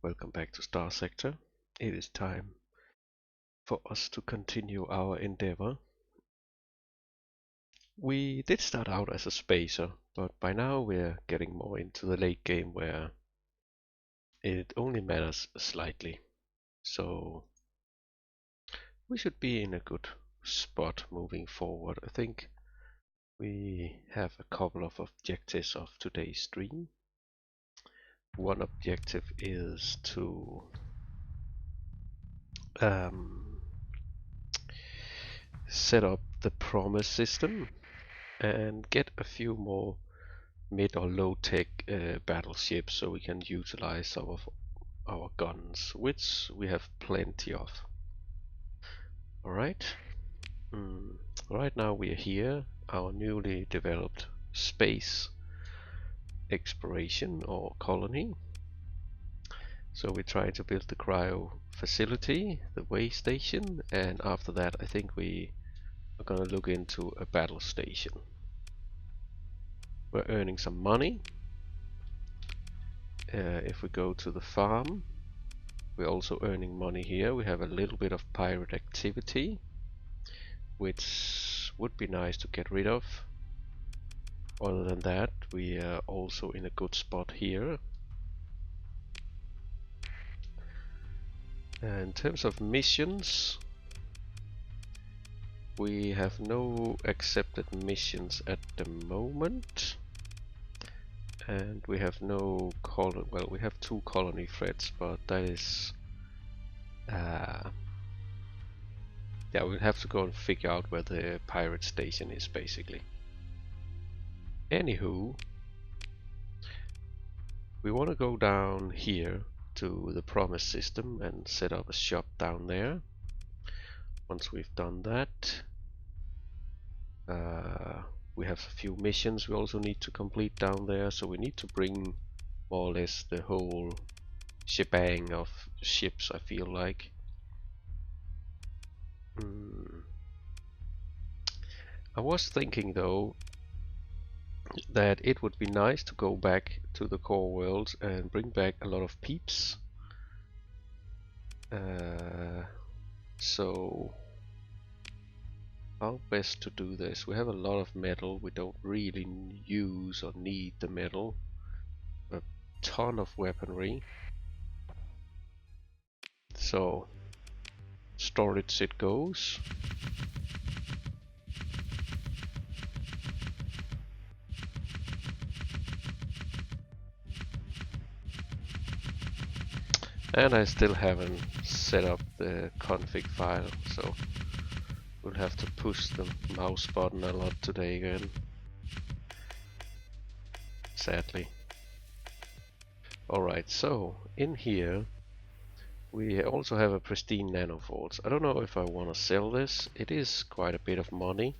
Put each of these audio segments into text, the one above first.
Welcome back to Starsector. It is time for us to continue our endeavor. We did start out as a spacer, but by now we're getting more into the late game where it only matters slightly. So we should be in a good spot moving forward. I think we have a couple of objectives of today's stream. One objective is to set up the promise system and get a few more mid or low tech battleships so we can utilize some of our guns, which we have plenty of. Alright, right now we are here, our newly developed space exploration or colony. So we try to build the cryo facility, the way station, and after that I think we are gonna look into a battle station. We're earning some money. If we go to the farm, we're also earning money here. We have a little bit of pirate activity, which would be nice to get rid of. Other than that, we are also in a good spot here. In terms of missions, we have no accepted missions at the moment. And we have no colony, well, we have 2 colony threats, but that is yeah, we'll have to go and figure out where the pirate station is basically. Anywho, we want to go down here to the promise system and set up a shop down there. Once we've done that, we have a few missions we also need to complete down there, so we need to bring more or less the whole shebang of ships, I feel like. I was thinking though that it would be nice to go back to the core world and bring back a lot of peeps. So how best to do this? We have a lot of metal, we don't really use or need the metal. A ton of weaponry. So storage it goes. And I still haven't set up the config file, so we'll have to push the mouse button a lot today again. Sadly. Alright, so in here we also have a pristine nanoforge. I don't know if I want to sell this. It is quite a bit of money.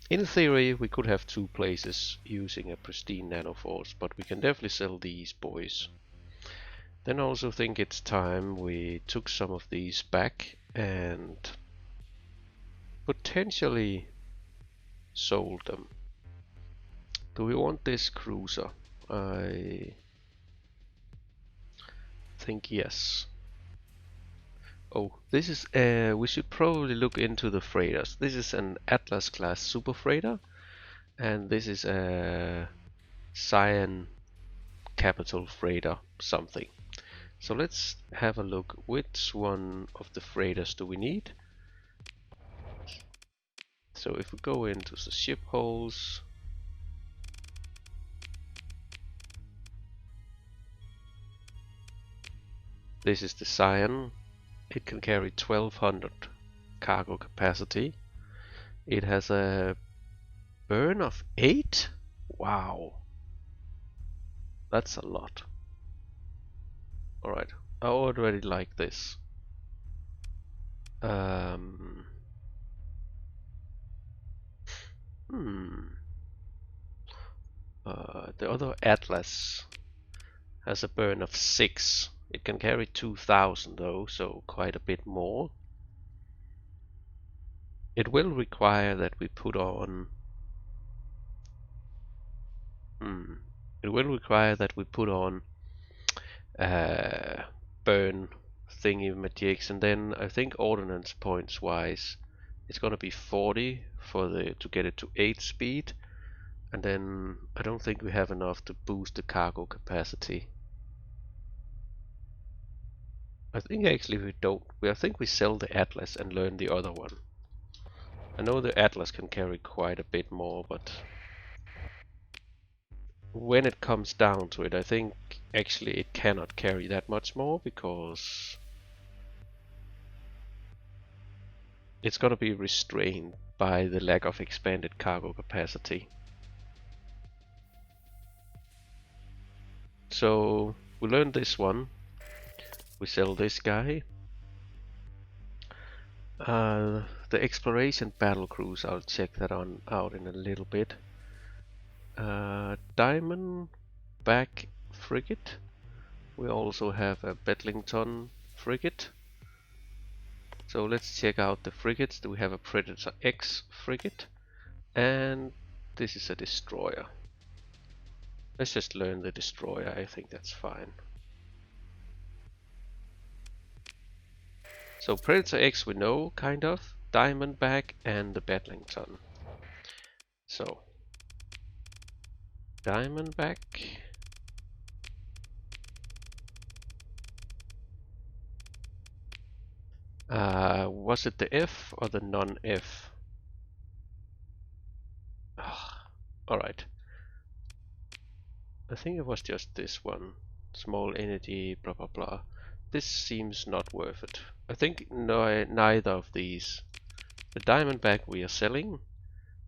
In theory we could have 2 places using a pristine nanoforge, but we can definitely sell these boys. Then I also think it's time we took some of these back and potentially sold them. Do we want this cruiser? I think yes. Oh, this is we should probably look into the freighters. This is an Atlas class super freighter, and this is a Cyan capital freighter something. So let's have a look. Which one of the freighters do we need? So if we go into the ship holes, this is the Cyan. It can carry 1200 cargo capacity. It has a burn of 8? Wow, that's a lot. Alright, I already like this. The other Atlas has a burn of 6. It can carry 2000 though, so quite a bit more. It will require that we put on earn thingy magics, and then I think ordnance points wise it's gonna be 40 for the to get it to 8 speed, and then I don't think we have enough to boost the cargo capacity. I think actually we don't. I think we sell the Atlas and learn the other one. I know the Atlas can carry quite a bit more, but when it comes down to it, I think actually it cannot carry that much more because it's gonna be restrained by the lack of expanded cargo capacity. So we learned this one. We sell this guy. The exploration battle cruise, I'll check that out in a little bit. Diamond back frigate. We also have a Bedlington frigate. So let's check out the frigates. We have a Predator X frigate, and this is a destroyer. Let's just learn the destroyer. I think that's fine. So Predator X we know, kind of. Diamondback and the Bedlington. So Diamondback. Was it the F or the non-F? Alright. I think it was just this one. Small energy, blah blah blah. This seems not worth it. I think neither of these. The Diamondback we are selling,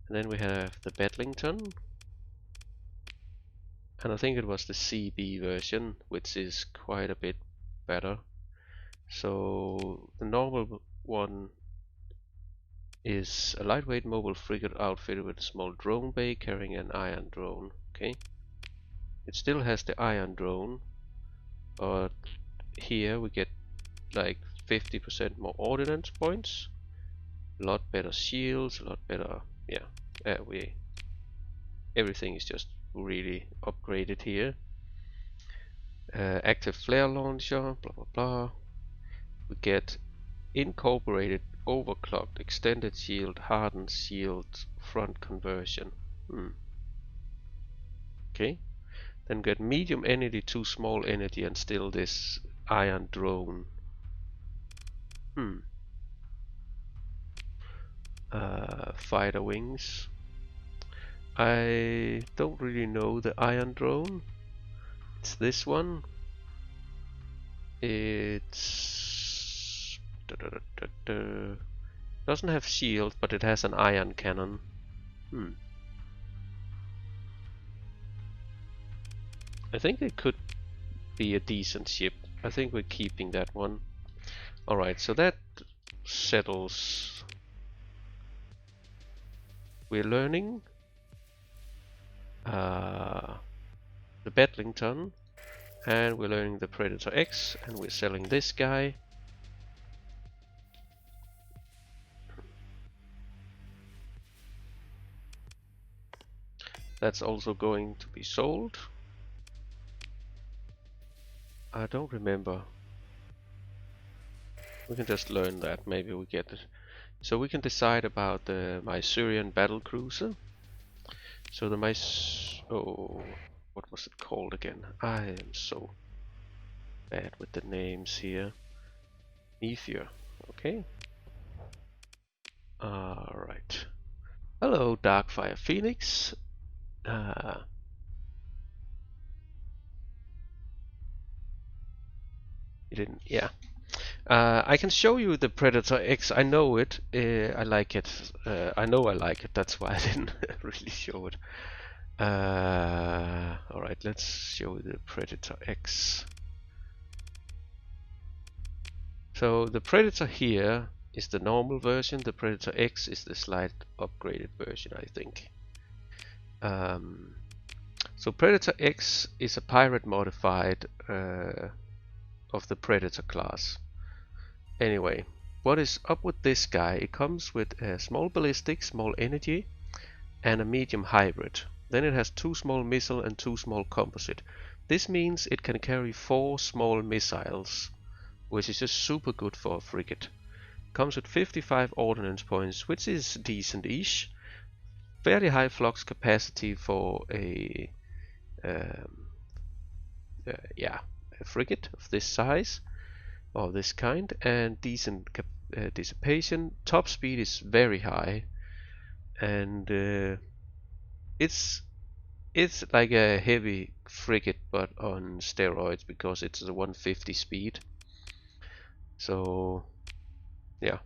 and then we have the Bedlington, and I think it was the CB version, which is quite a bit better. So the normal one is a lightweight mobile frigate outfitted with a small drone bay carrying an iron drone. Okay, it still has the iron drone, but here we get like 50% more ordnance points, a lot better shields, a lot better, yeah, everything is just really upgraded here. Active flare launcher, blah blah blah. We get incorporated overclocked extended shield, hardened shield, front conversion. Okay, then get medium energy to small energy and still this iron drone. Fighter wings. I don't really know the iron drone. It's this one. It's doesn't have shield, but it has an iron cannon. I think it could be a decent ship. I think we're keeping that one. Alright, so that settles. We're learning the Bedlington, and we're learning the Predator X, and we're selling this guy. That's also going to be sold. I don't remember. We can just learn that, maybe we get it. So we can decide about the Mycerian battle cruiser. So the what was it called again? I am so bad with the names here. Meteor, okay. Alright. Hello, Darkfire Phoenix. You didn't, yeah. I can show you the Predator X. I know it. I like it. I know I like it. That's why I didn't really show it. Alright, let's show the Predator X. So the Predator here is the normal version. The Predator X is the slight upgraded version, I think. So Predator X is a pirate modified of the Predator class. Anyway, what is up with this guy? It comes with a small ballistic, small energy, and a medium hybrid. Then it has 2 small missile and 2 small composite. This means it can carry 4 small missiles. which is just super good for a frigate. Comes with 55 ordnance points, which is decent-ish. Fairly high flux capacity for a a frigate of this size or this kind, and decent dissipation. Top speed is very high, and it's like a heavy frigate but on steroids because it's a 150 speed. So yeah,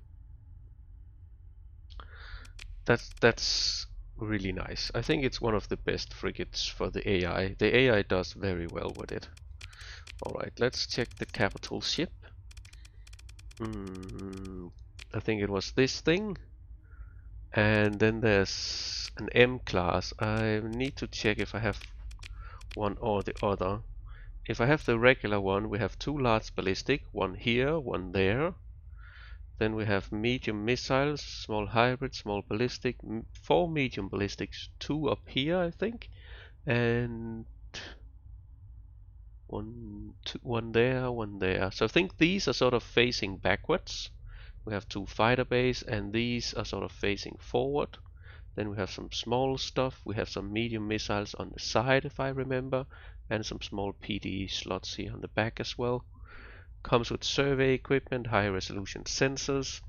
that's really nice. I think it's one of the best frigates for the AI. The AI does very well with it. Alright, let's check the capital ship. I think it was this thing. And then there's an M class. I need to check if I have one or the other. If I have the regular one, we have 2 large ballistic, one here, one there. Then we have medium missiles, small hybrid, small ballistic, 4 medium ballistics, 2 up here I think, and one there, one there. So I think these are sort of facing backwards. We have 2 fighter bays, and these are sort of facing forward. Then we have some small stuff. We have some medium missiles on the side, if I remember, and some small PD slots here on the back as well. Comes with survey equipment, high resolution sensors.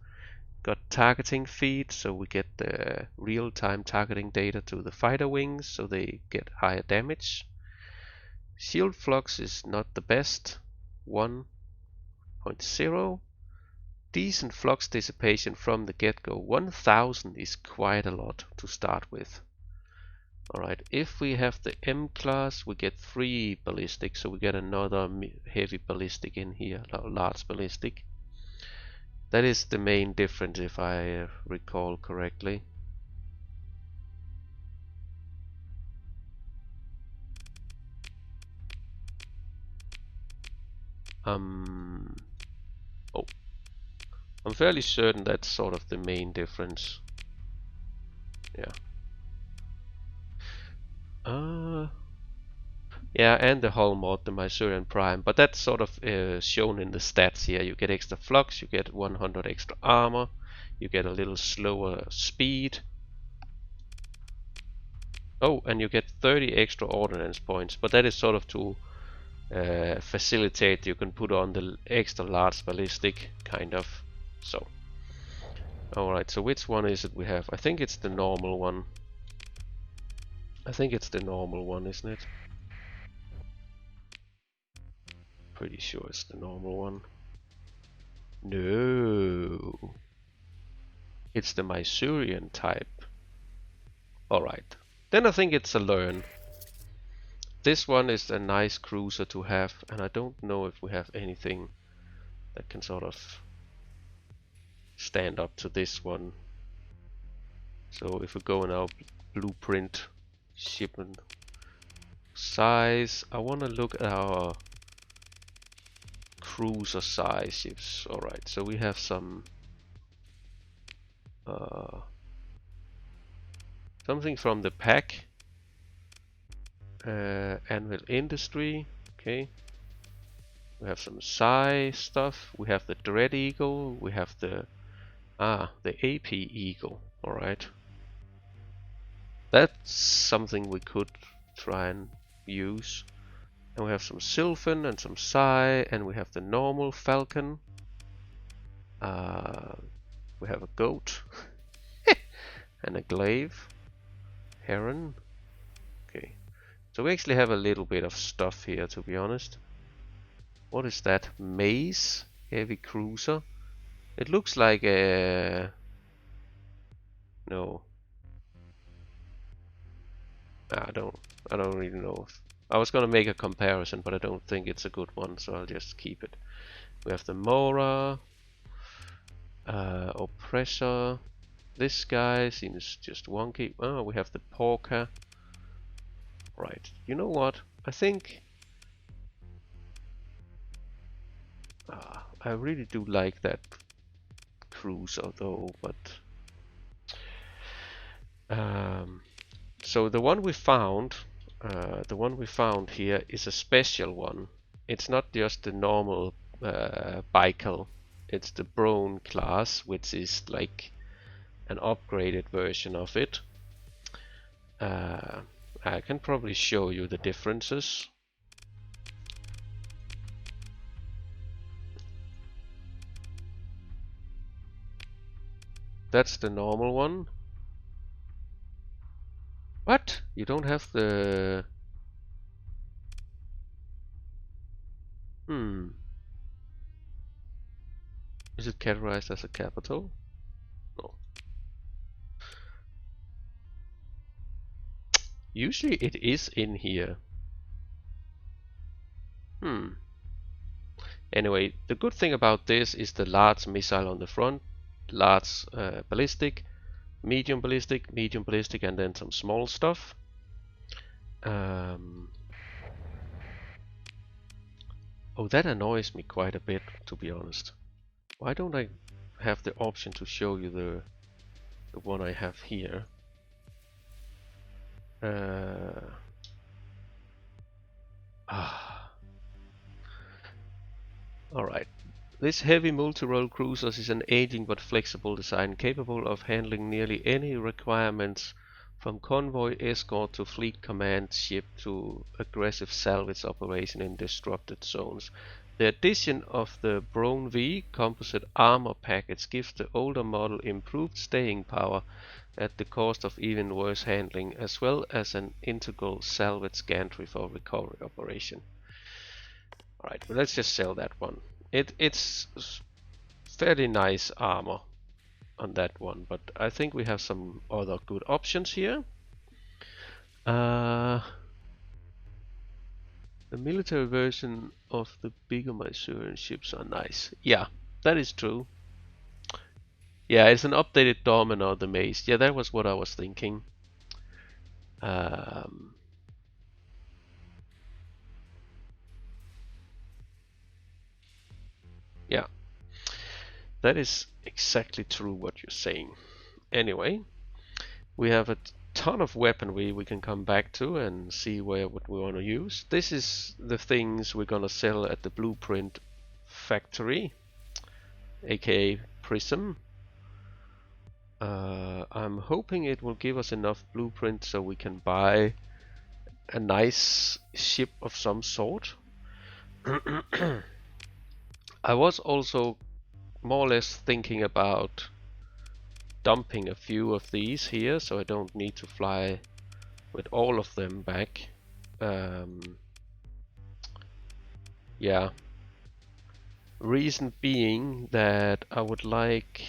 Got targeting feed, so we get the real-time targeting data to the fighter wings, so they get higher damage. Shield flux is not the best, 1.0. Decent flux dissipation from the get-go. 1000 is quite a lot to start with. Alright, if we have the M class, we get 3 ballistic, so we get another heavy ballistic in here, large ballistic. That is the main difference, if I recall correctly. Oh, I'm fairly certain that's sort of the main difference. Yeah. Yeah, and the hull mod, the Mycerian Prime, but that's sort of shown in the stats here. You get extra flux, you get 100 extra armor, you get a little slower speed. Oh, and you get 30 extra ordnance points, but that is sort of to facilitate. You can put on the extra large ballistic, kind of. So, alright, so which one is it we have? I think it's the normal one. I think it's the normal one, isn't it? Pretty sure it's the normal one. No, it's the Mycerian type. Alright, then I think it's a learn. This one is a nice cruiser to have, and I don't know if we have anything that can sort of stand up to this one. So if we go in our blueprint shipment size, I want to look at our cruiser size ships. Alright, so we have some something from the pack. Anvil Industry, okay. We have some Psi stuff. We have the Dread Eagle. We have the AP Eagle. Alright. That's something we could try and use. And we have some Sylphin and some Psi, and we have the normal Falcon. We have a goat and a glaive. Heron. Okay. So we actually have a little bit of stuff here, to be honest. What is that? Maze? Heavy cruiser? It looks like a... No. I don't really know. I was gonna make a comparison, but I don't think it's a good one, so I'll just keep it. We have the Mora. Oppressor. This guy seems just wonky. Oh, we have the Porker. Right, you know what? I think I really do like that cruiser though, but so the one we found here is a special one. It's not just the normal Baikal. It's the Bronze class, which is like an upgraded version of it. I can probably show you the differences. That's the normal one. What? You don't have the... Is it categorized as a capital? No. Usually it is in here. Anyway, the good thing about this is the large missile on the front, large ballistic, medium ballistic, and then some small stuff. Oh, that annoys me quite a bit, to be honest. Why don't I have the option to show you the one I have here? Alright. This heavy multi-role cruiser is an aging but flexible design capable of handling nearly any requirements from convoy escort to fleet command ship to aggressive salvage operation in disrupted zones. The addition of the Bronze V composite armor package gives the older model improved staying power at the cost of even worse handling, as well as an integral salvage gantry for recovery operation. Alright, well, let's just sell that one. It's fairly nice armor on that one, but I think we have some other good options here. The military version of the bigger Mycerian ships are nice. Yeah, that is true. Yeah, it's an updated Domino, the Mace. Yeah, that was what I was thinking. Yeah, that is exactly true what you're saying. Anyway, we have a ton of weaponry we can come back to and see what we want to use. This is the things we're gonna sell at the Blueprint Factory, aka Prism. I'm hoping it will give us enough blueprint so we can buy a nice ship of some sort. I was also more or less thinking about dumping a few of these here so I don't need to fly with all of them back. Yeah. Reason being that I would like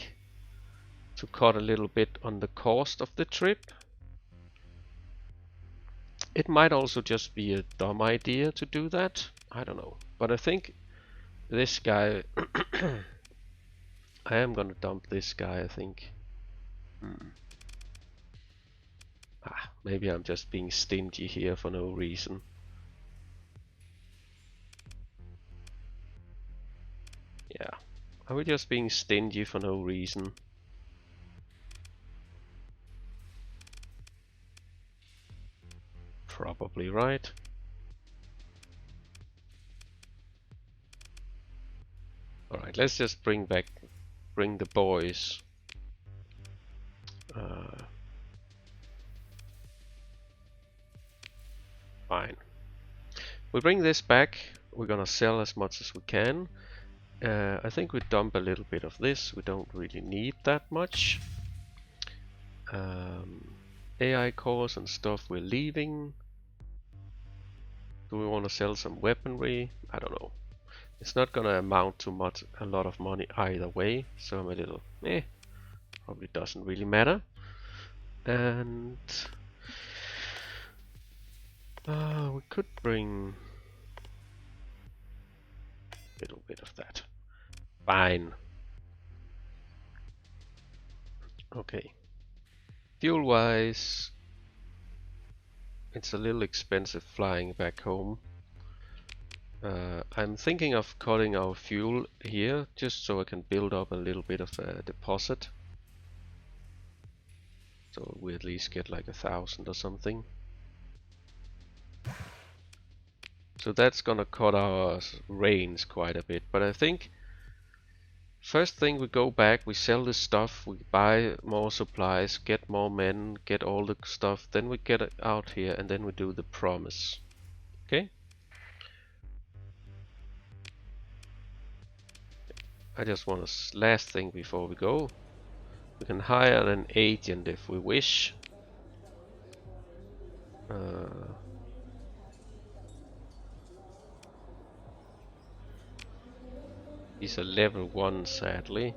to cut a little bit on the cost of the trip. It might also just be a dumb idea to do that. I don't know. But I think this guy... I am gonna dump this guy, I think. Maybe I'm just being stingy here for no reason. Yeah. Are we just being stingy for no reason? Probably right. Alright, let's just bring the boys. Fine. We bring this back. We're gonna sell as much as we can. I think we dump a little bit of this. We don't really need that much. AI cores and stuff we're leaving. Do we want to sell some weaponry? I don't know. It's not gonna amount to a lot of money either way, so I'm a little probably doesn't really matter. And we could bring a little bit of that. Fine. Okay. Fuel wise, it's a little expensive flying back home. I'm thinking of cutting our fuel here just so I can build up a little bit of a deposit. So we at least get like 1,000 or something. So that's gonna cut our range quite a bit. But I think first thing we go back, we sell this stuff, we buy more supplies, get more men, get all the stuff, then we get it out here and then we do the promise. Okay? I just want to last thing before we go. We can hire an agent if we wish. He's a level 1 sadly.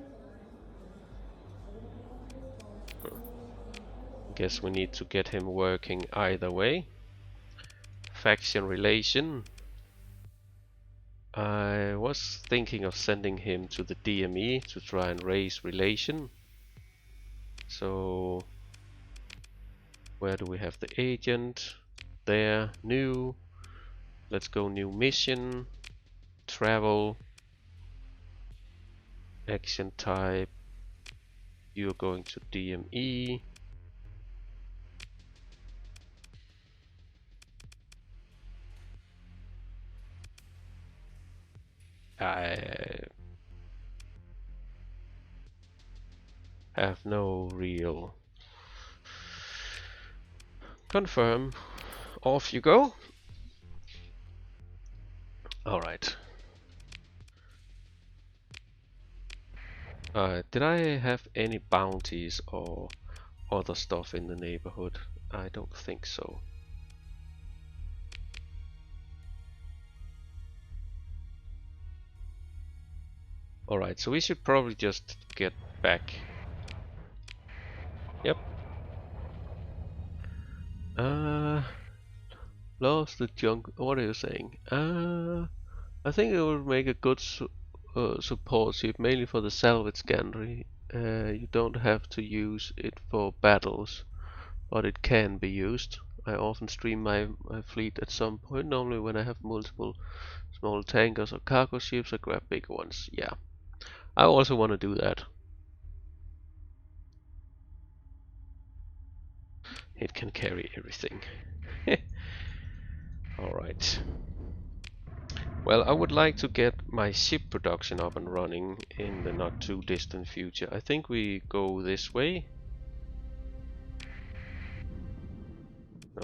Guess we need to get him working either way. Faction relation. I was thinking of sending him to the DME to try and raise relation. So where do we have the agent? There, new. Let's go new mission. Travel. Action type. You're going to DME. I have no real confirm. Off you go. Alright. Did I have any bounties or other stuff in the neighborhood? I don't think so. Alright, so we should probably just get back. Yep. Lost the junk. What are you saying? I think it would make a good support ship, mainly for the salvage gantry. You don't have to use it for battles, but it can be used. I often stream my fleet at some point, normally when I have multiple small tankers or cargo ships. I grab bigger ones. Yeah, I also want to do that. It can carry everything. Alright. Well, I would like to get my ship production up and running in the not too distant future. I think we go this way.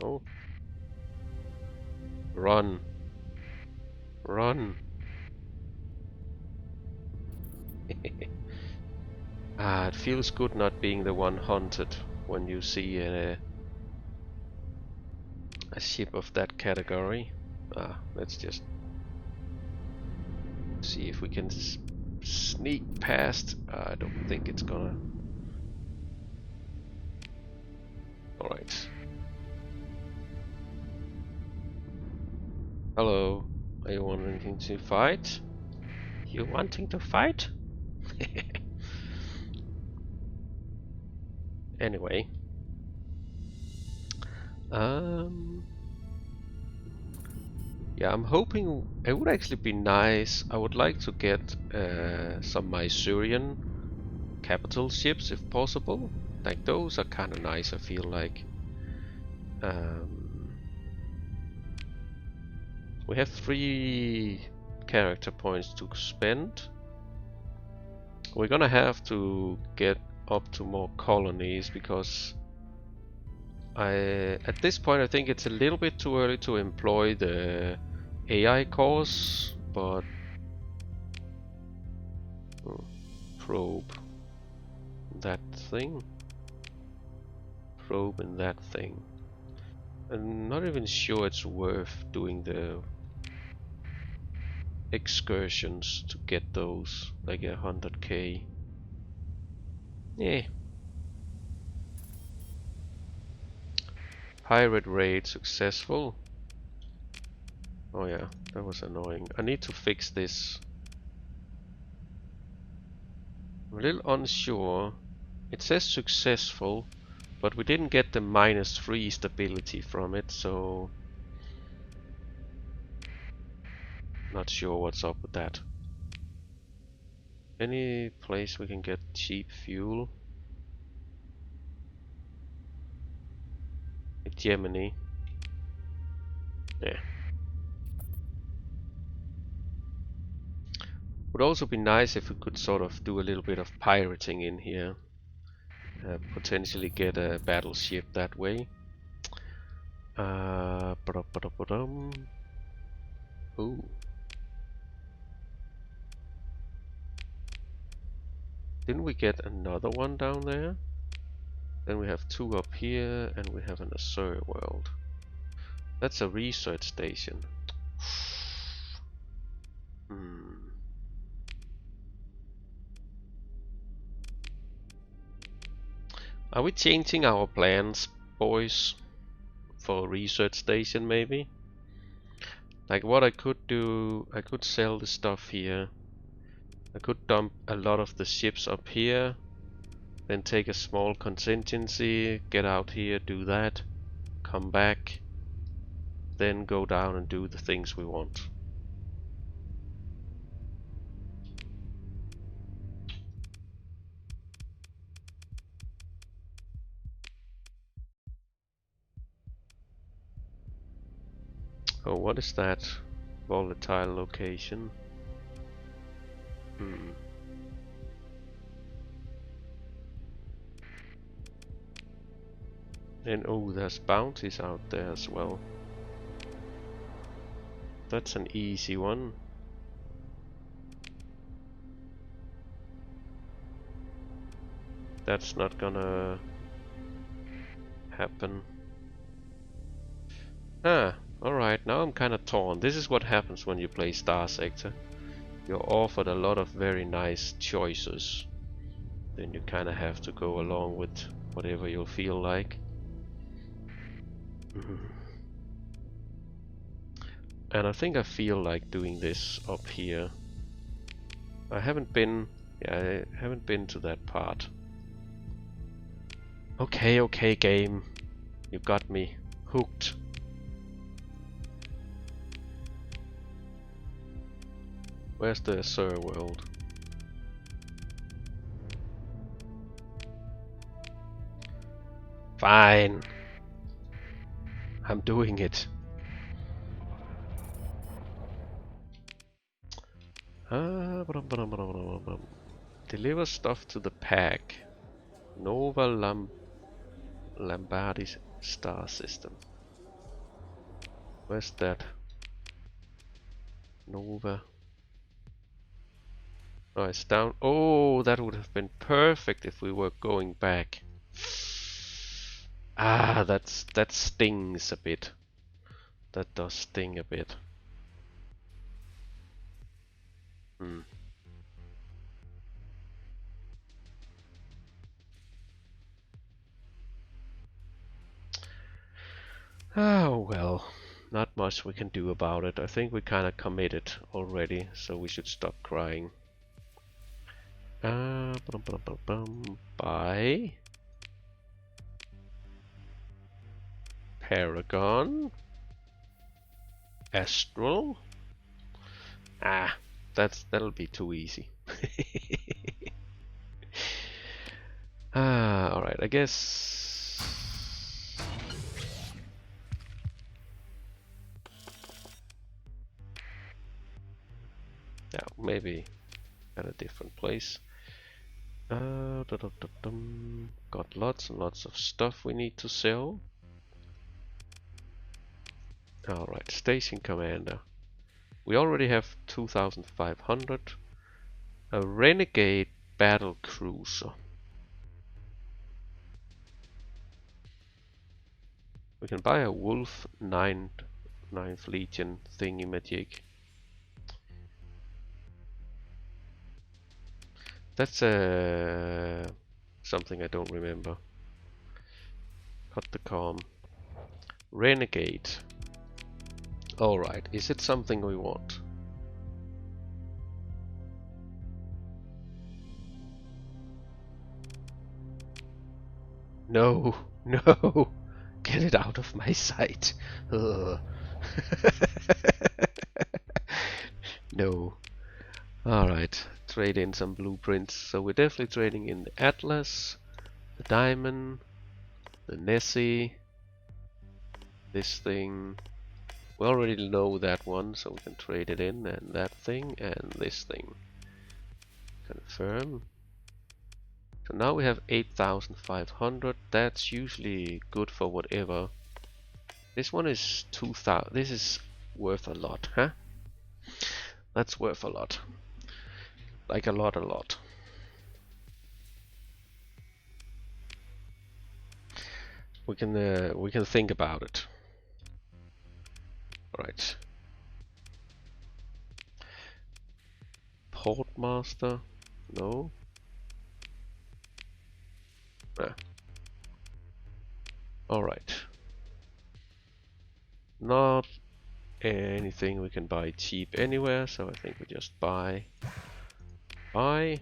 No. Run. Run. It feels good not being the one hunted when you see a ship of that category. Let's just see if we can sneak past. I don't think it's gonna. Alright. Hello. Are you wanting to fight? You wanting to fight? Anyway. Yeah, I'm hoping it would actually be nice. I would like to get some Mycerian capital ships if possible. Like those are kind of nice, I feel like. We have 3 character points to spend. We're gonna have to get up to more colonies because at this point I think it's a little bit too early to employ the AI cores, but probe that thing, probe in that thing. I'm not even sure it's worth doing the excursions to get those, like 100k. Yeah. Pirate raid successful. Oh yeah, that was annoying. I need to fix this. I'm a little unsure. It says successful, but we didn't get the -3 stability from it, so not sure what's up with that. Any place we can get cheap fuel? Gemini. Yeah. Would also be nice if we could sort of do a little bit of pirating in here. Potentially get a battleship that way. Ooh. Didn't we get another one down there? Then we have two up here, and we have an Azure world. That's a research station. Are we changing our plans, boys? For a research station, maybe? Like what I could do, I could sell the stuff here. I could dump a lot of the ships up here. Then take a small contingency, get out here, do that. Come back. Then go down and do the things we want. Oh, what is that? Volatile location. And oh, there's bounties out there as well. That's an easy one. That's not gonna happen. Ah, alright, now I'm kinda torn. This is what happens when you play Starsector. You're offered a lot of very nice choices. Then you kinda have to go along with whatever you feel like. And I think I feel like doing this up here. I haven't been to that part. Okay, game. You got me hooked. Where's the Azure world? Fine. I'm doing it. Deliver stuff to the pack. Nova Lombardi star system. Where's that? Nova. Oh, it's down. Oh, that would have been perfect if we were going back. Ah, that stings a bit. That does sting a bit. Oh well, not much we can do about it. I think we kinda committed already, so we should stop crying. Buy Paragon Astral. Ah, that'll be too easy. Alright, I guess. Yeah, maybe at a different place. Got lots and lots of stuff we need to sell. Alright, Station Commander. We already have 2,500. A Renegade Battle Cruiser. We can buy a Wolf 9th Legion thingy-majig. That's something I don't remember. Cut the comm. Renegade. Alright, is it something we want? No, no! Get it out of my sight! No. Alright, trade in some blueprints. So we're definitely trading in the Atlas, the Diamond, the Nessie, this thing. We already know that one, so we can trade it in, and that thing, and this thing. confirm. So now we have 8,500. That's usually good for whatever. This one is 2,000. This is worth a lot, huh? That's worth a lot. Like a lot, a lot. We can think about it. All right. Portmaster, no. Ah. All right. Not anything we can buy cheap anywhere, so I think we just buy, and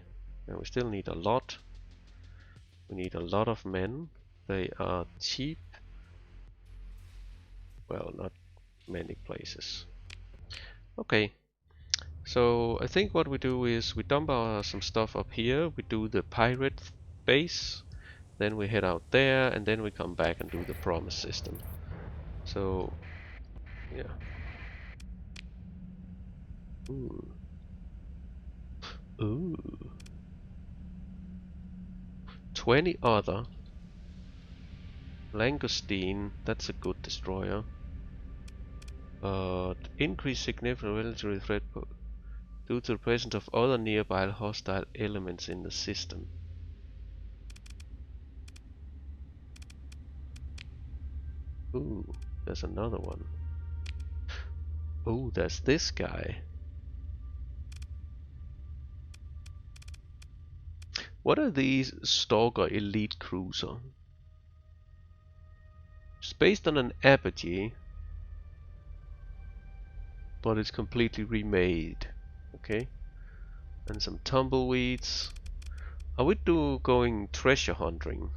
we still need a lot. We need a lot of men. They are cheap. Well, not many places. Okay. So I think what we do is we dump some stuff up here. We do the pirate base. Then we head out there, and then we come back and do the promise system. So, yeah. Ooh. Ooh. 20 other. Langoustine, that's a good destroyer. Increase significant military threat due to the presence of other nearby hostile elements in the system. Ooh, there's another one. Ooh, there's this guy. What are these Stalker Elite Cruiser? It's based on an Apogee, but it's completely remade. Okay. And some tumbleweeds. Are we going treasure hunting?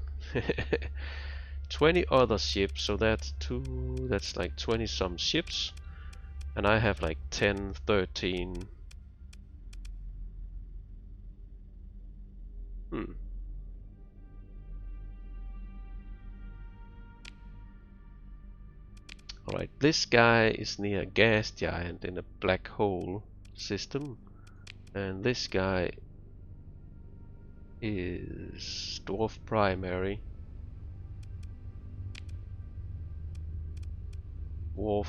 20 other ships, so that's like 20 some ships. And I have like 10, 13. Alright, this guy is near a gas giant in a black hole system. And this guy is dwarf primary. Dwarf.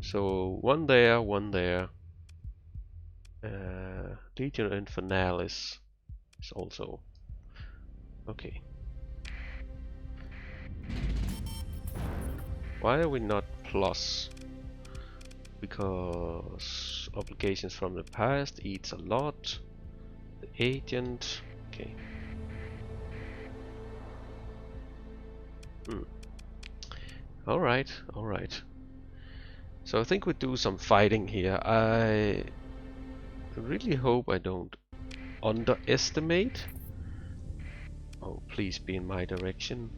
So one there, one there. Legion Infernalis is also okay. Why are we not plus? Because obligations from the past eats a lot. The agent, okay. Alright, alright. So I think we do some fighting here. I really hope I don't underestimate. Oh, please be in my direction.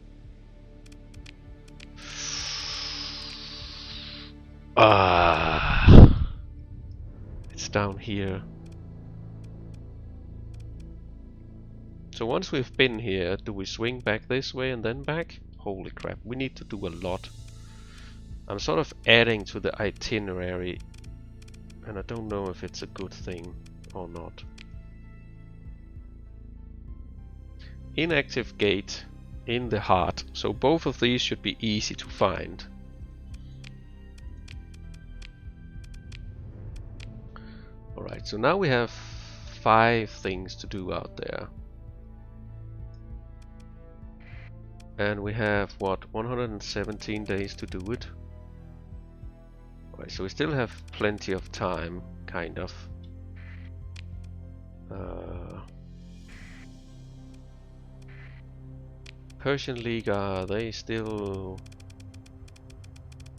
It's down here. So once we've been here, do we swing back this way and then back? Holy crap, we need to do a lot. I'm sort of adding to the itinerary, and I don't know if it's a good thing or not. Inactive gate in the heart, so both of these should be easy to find. Alright, so now we have 5 things to do out there. And we have, what, 117 days to do it? Alright, so we still have plenty of time, kind of. Persian League, are they still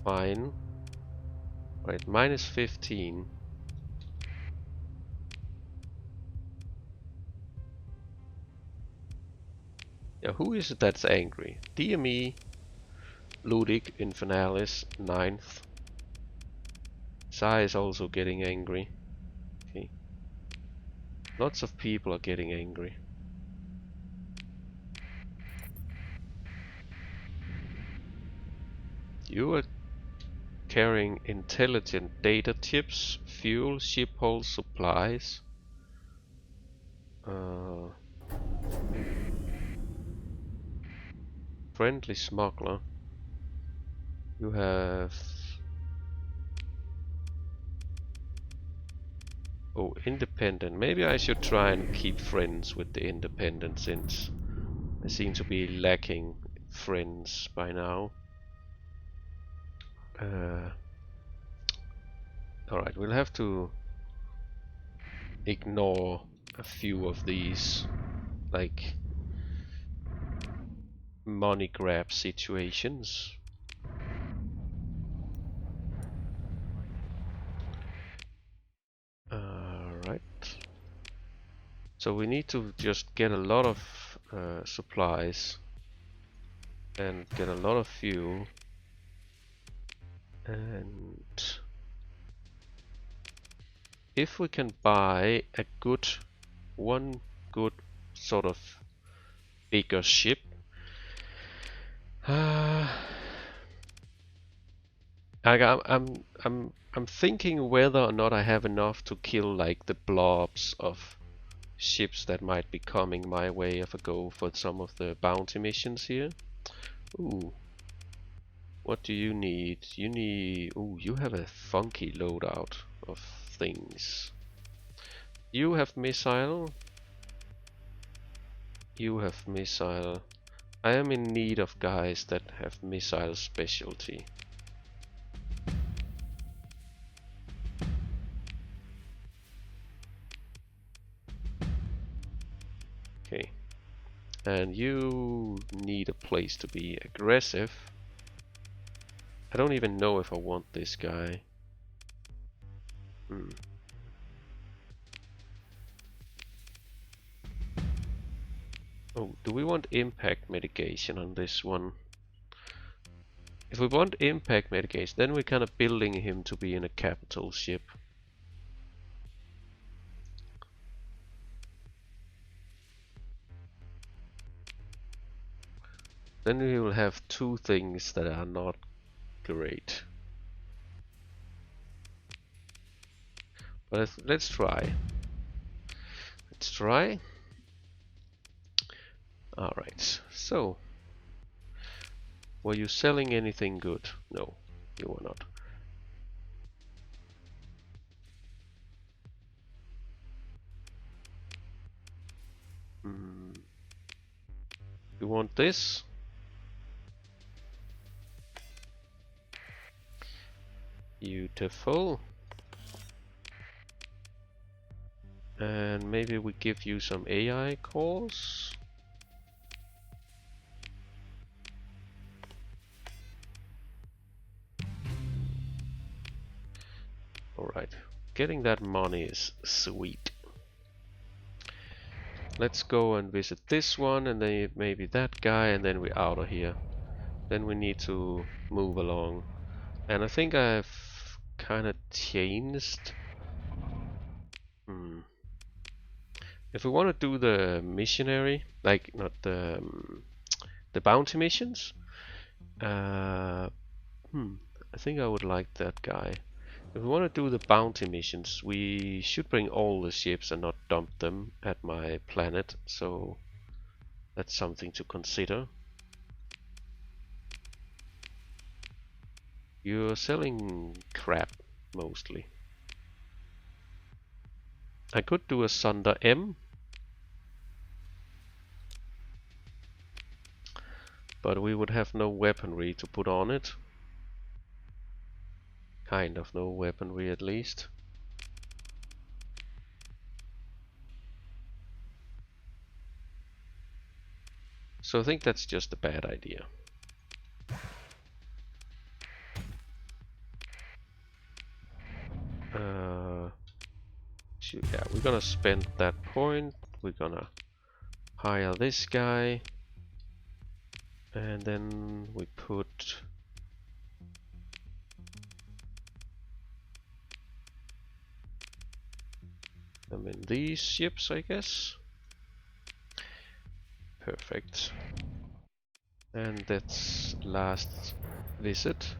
fine? Right, minus 15. Yeah, who is it that's angry? DME, Ludic, Infernalis, 9th. Sai is also getting angry. Okay. Lots of people are getting angry. You are carrying intelligent data chips, fuel, ship hold, supplies. Friendly smuggler. You have... Oh, independent. Maybe I should try and keep friends with the independent since I seem to be lacking friends by now. Alright, we'll have to ignore a few of these, like, money grab situations. Alright. So we need to just get a lot of supplies and get a lot of fuel, and if we can buy a one good sort of bigger ship, I'm thinking whether or not I have enough to kill like the blobs of ships that might be coming my way if I go for some of the bounty missions here. Ooh. What do you need? You need... Ooh, you have a funky loadout of things. You have missile. You have missile. I am in need of guys that have missile specialty. Okay. And you need a place to be aggressive. I don't even know if I want this guy. Oh, do we want impact mitigation on this one? If we want impact mitigation, then we're kind of building him to be in a capital ship. Then we will have two things that are not great. But let's try. Let's try. Alright, so were you selling anything good? No, you were not. You want this? Beautiful. And maybe we give you some AI cores. Alright, getting that money is sweet. Let's go and visit this one, and then maybe that guy, and then we're out of here. Then we need to move along. And I think I've kind of changed. If we want to do the missionary, like not the bounty missions, I think I would like that guy. If we want to do the bounty missions, we should bring all the ships and not dump them at my planet, so that's something to consider. You're selling crap, mostly. I could do a Sunder M, but we would have no weaponry to put on it. Kind of no weaponry, at least. So I think that's just a bad idea. Yeah, we're gonna spend that point. We're gonna hire this guy, and then we put them in these ships, I guess. Perfect. And that's last visit.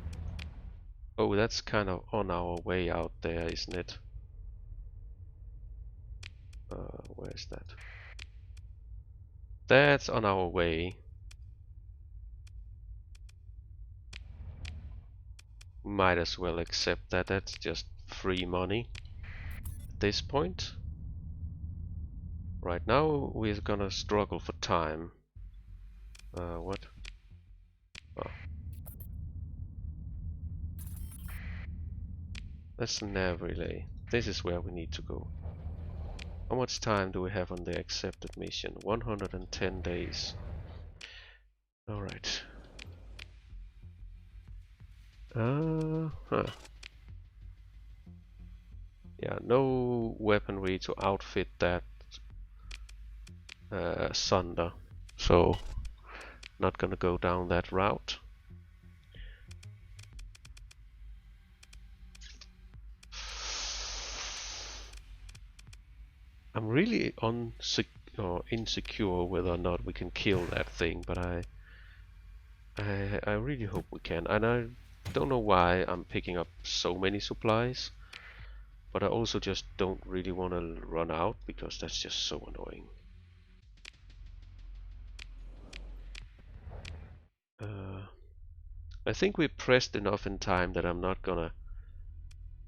Oh, that's kind of on our way out there, isn't it? Where's that? That's on our way. Might as well accept that. That's just free money at this point. Right now we're gonna struggle for time. What? Oh. That's the nav relay. This is where we need to go. How much time do we have on the accepted mission? 110 days. Alright. Huh. Yeah, no weaponry to outfit that Sunder. So, not gonna go down that route. I'm really insecure whether or not we can kill that thing, but I really hope we can. And I don't know why I'm picking up so many supplies, but I also just don't really want to run out because that's just so annoying. I think we pressed enough in time that I'm not gonna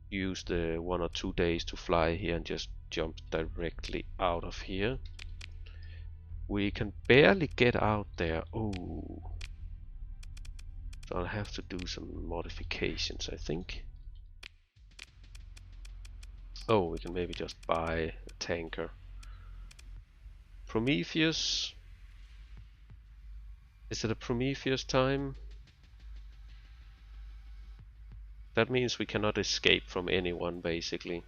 use the 1 or 2 days to fly here and just jump directly out of here. We can barely get out there. Oh, so I'll have to do some modifications, I think. Oh, we can maybe just buy a tanker. Prometheus. Is it a Prometheus time? That means we cannot escape from anyone, basically.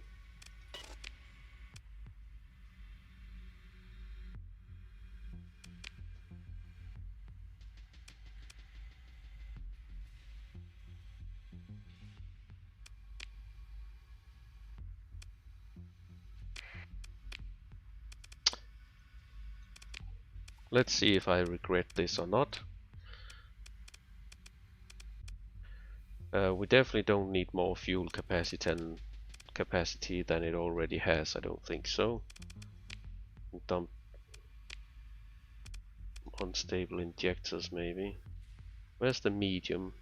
Let's see if I regret this or not. We definitely don't need more fuel capacity than it already has. I don't think so. Dump unstable injectors maybe. Where's the medium?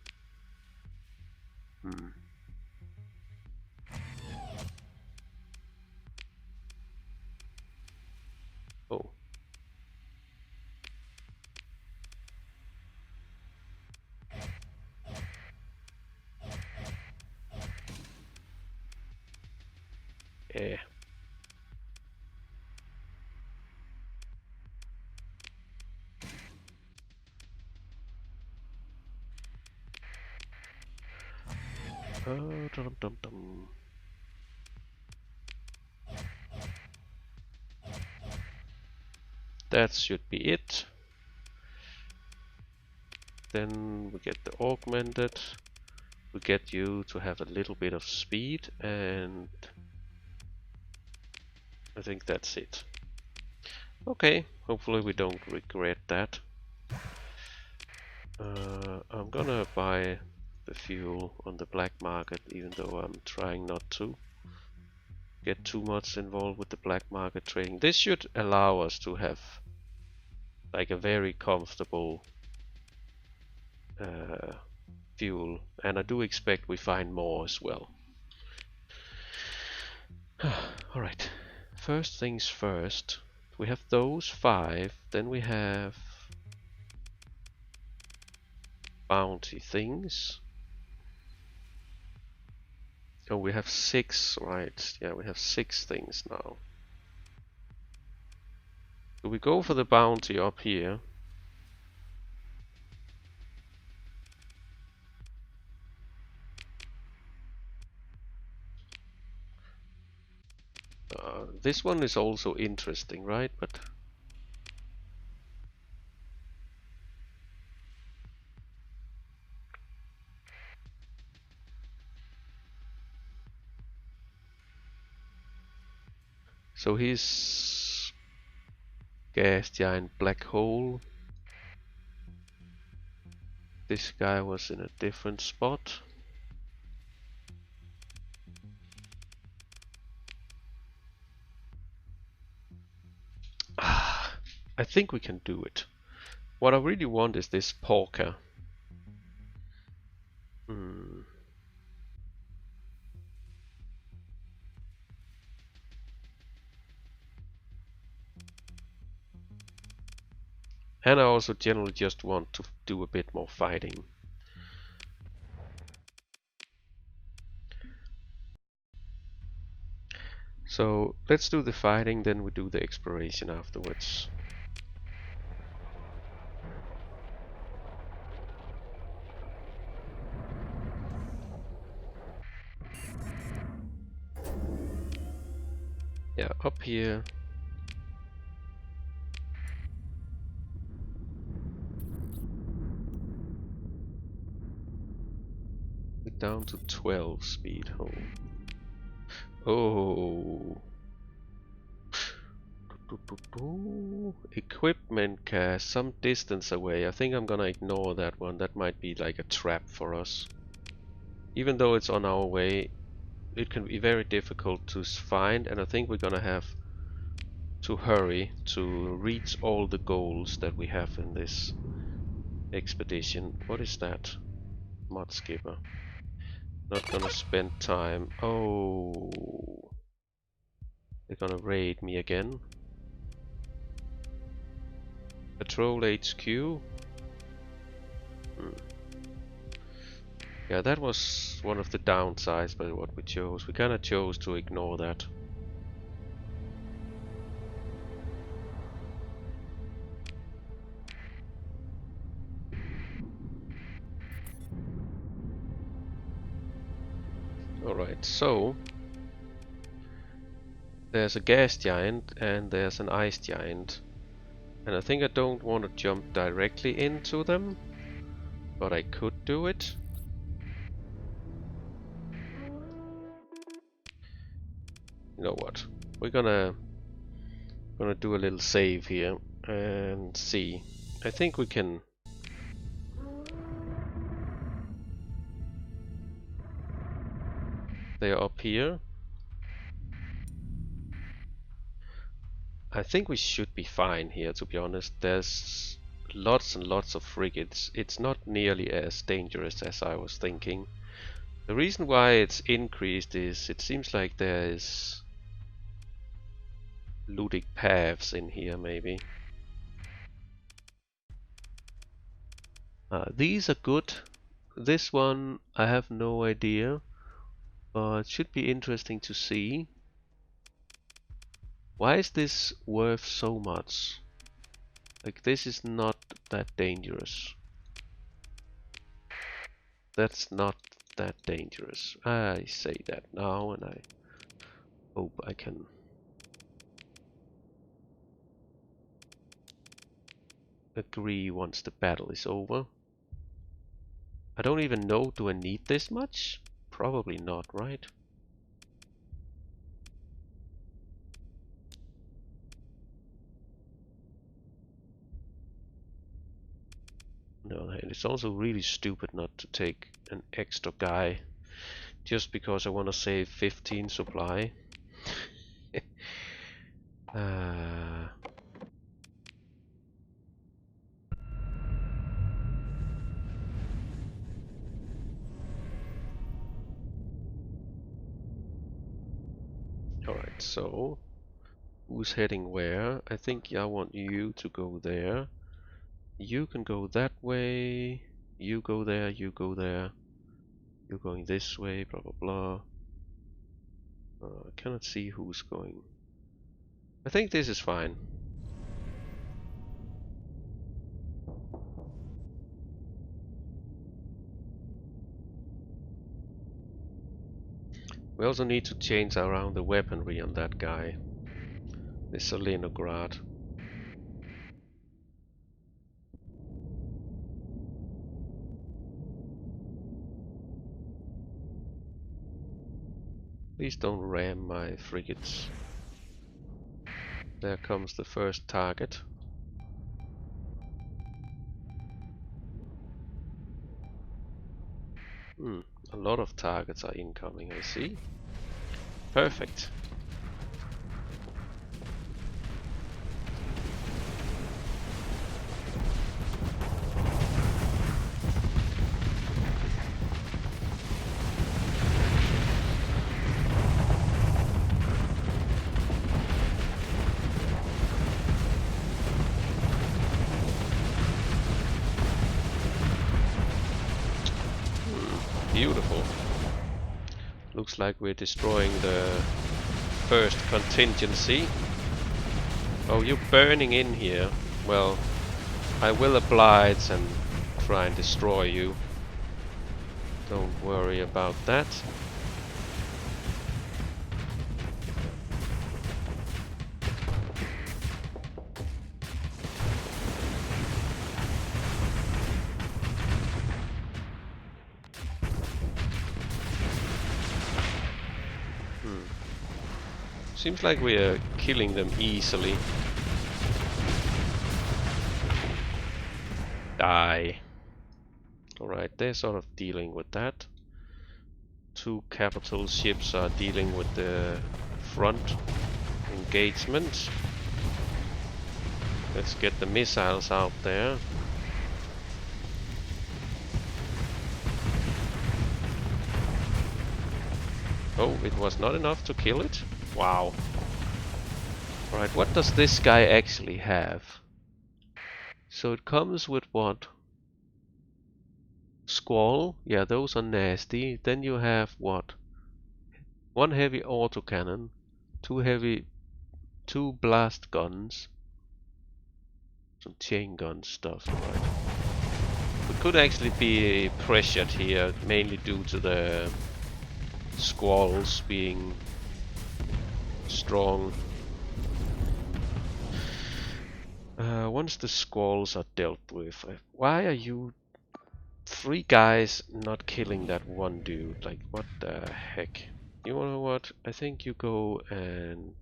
Oh. Yeah. Dum dum dum. That should be it. Then we get the augmented. We get you to have a little bit of speed, and I think that's it. Okay, hopefully we don't regret that. I'm gonna buy the fuel on the black market, even though I'm trying not to get too much involved with the black market trading. This should allow us to have like a very comfortable fuel, and I do expect we find more as well. Alright, first things first, we have those 5, then we have bounty things. Oh, we have 6, right? Yeah, we have 6 things now. So we go for the bounty up here. This one is also interesting, right? But so he's gas giant black hole. This guy was in a different spot. I think we can do it. What I really want is this Porker. Hmm. And I also generally just want to do a bit more fighting. So let's do the fighting, then we do the exploration afterwards. Yeah, up here. We're down to 12 speed. Oh. Equipment cast some distance away. I think I'm gonna ignore that one. That might be like a trap for us. Even though it's on our way, it can be very difficult to find, and I think we're gonna have to hurry to reach all the goals that we have in this expedition. What is that? Mud skipper. Not gonna spend time. Oh, they're gonna raid me again. Patrol HQ. Yeah, that was one of the downsides by what we chose. We kinda chose to ignore that. Alright, so there's a gas giant and there's an ice giant. And I think I don't want to jump directly into them, but I could do it. You know what? We're gonna do a little save here and see. I think we can. They're up here. I think we should be fine here, to be honest. There's lots and lots of frigates. It's not nearly as dangerous as I was thinking. The reason why it's increased is it seems like there is ludic paths in here, maybe. These are good. This one I have no idea, but it should be interesting to see. Why is this worth so much? Like, this is not that dangerous. That's not that dangerous. I say that now, and I hope I can agree once the battle is over. I don't even know, do I need this much? Probably not, right? No, and it's also really stupid not to take an extra guy just because I want to save 15 supply. uh, Alright, so who's heading where? I think I want you to go there. You can go that way. You go there, you go there. You're going this way, blah blah blah. I cannot see who's going. I think this is fine. We also need to change around the weaponry on that guy. The Stalinograd. Please don't ram my frigates. There comes the first target. A lot of targets are incoming, I see. Perfect. Looks like we're destroying the first contingency. Oh, you're burning in here. Well, I will oblige and try and destroy you. Don't worry about that. Seems like we are killing them easily. Die. Alright, they're sort of dealing with that. Two capital ships are dealing with the front engagement. Let's get the missiles out there. Oh, it was not enough to kill it? Wow. Alright, what does this guy actually have? So it comes with what? Squall? Yeah, those are nasty. Then you have what? One heavy autocannon, two blast guns, some chain gun stuff, right? We could actually be pressured here, mainly due to the squalls being strong. Once the squalls are dealt with, why are you 3 guys not killing that one dude? Like, what the heck? You know what? I think you go and...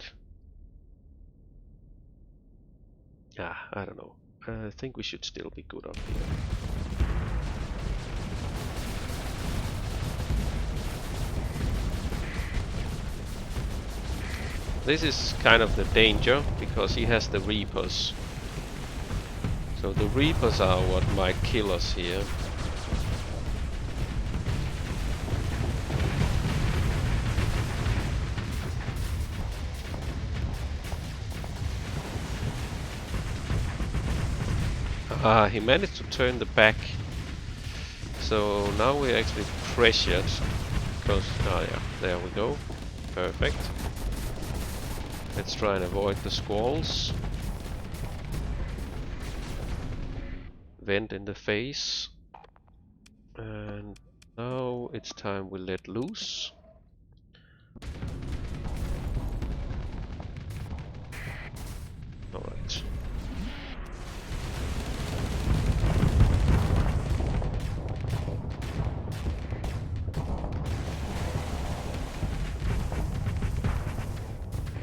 I don't know. I think we should still be good up here. This is kind of the danger, because he has the Reapers. So the Reapers are what might kill us here. He managed to turn the back. So now we're actually pressured. Because, yeah, there we go. Perfect. Let's try and avoid the squalls. Vent in the face. And now it's time we let loose. Alright.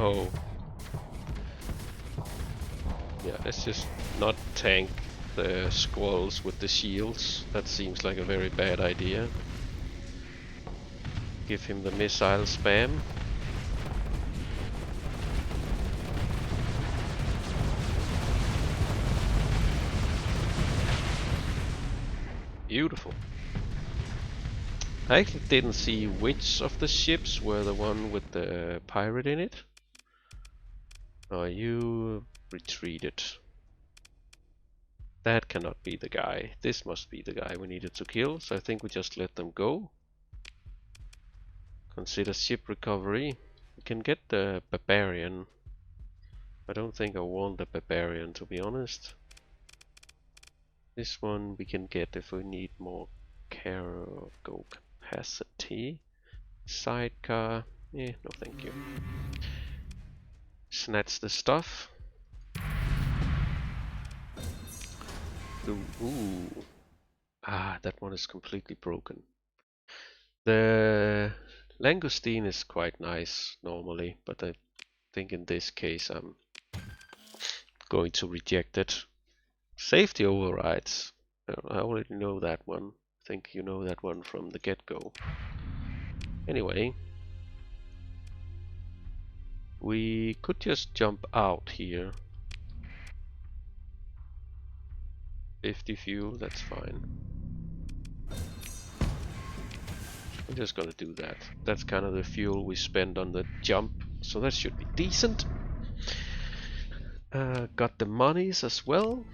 Oh. Yeah, let's just not tank the squalls with the shields. That seems like a very bad idea. Give him the missile spam. Beautiful. I actually didn't see which of the ships were the one with the pirate in it. Oh, you retreated. That cannot be the guy. This must be the guy we needed to kill, so I think we just let them go. Consider ship recovery. We can get the barbarian. I don't think I want the barbarian, to be honest. This one we can get if we need more cargo capacity. Sidecar. No thank you. Snatch the stuff. Ooh. That one is completely broken. The langoustine is quite nice normally, but I think in this case I'm going to reject it. Safety overrides. I already know that one. I think you know that one from the get-go. Anyway, we could just jump out here. 50 fuel, that's fine. I'm just gonna do that. That's kind of the fuel we spend on the jump, so that should be decent. Got the monies as well.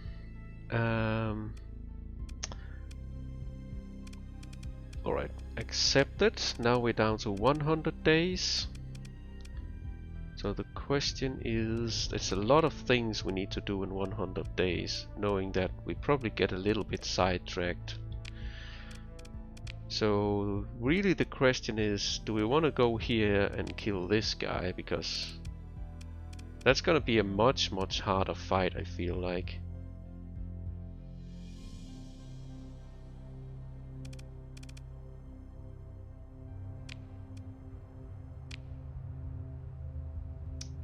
Alright, Accepted. Now we're down to 100 days. So the question is, there's a lot of things we need to do in 100 days, knowing that we probably get a little bit sidetracked. So really the question is, do we want to go here and kill this guy? Because that's gonna be a much harder fight, I feel like.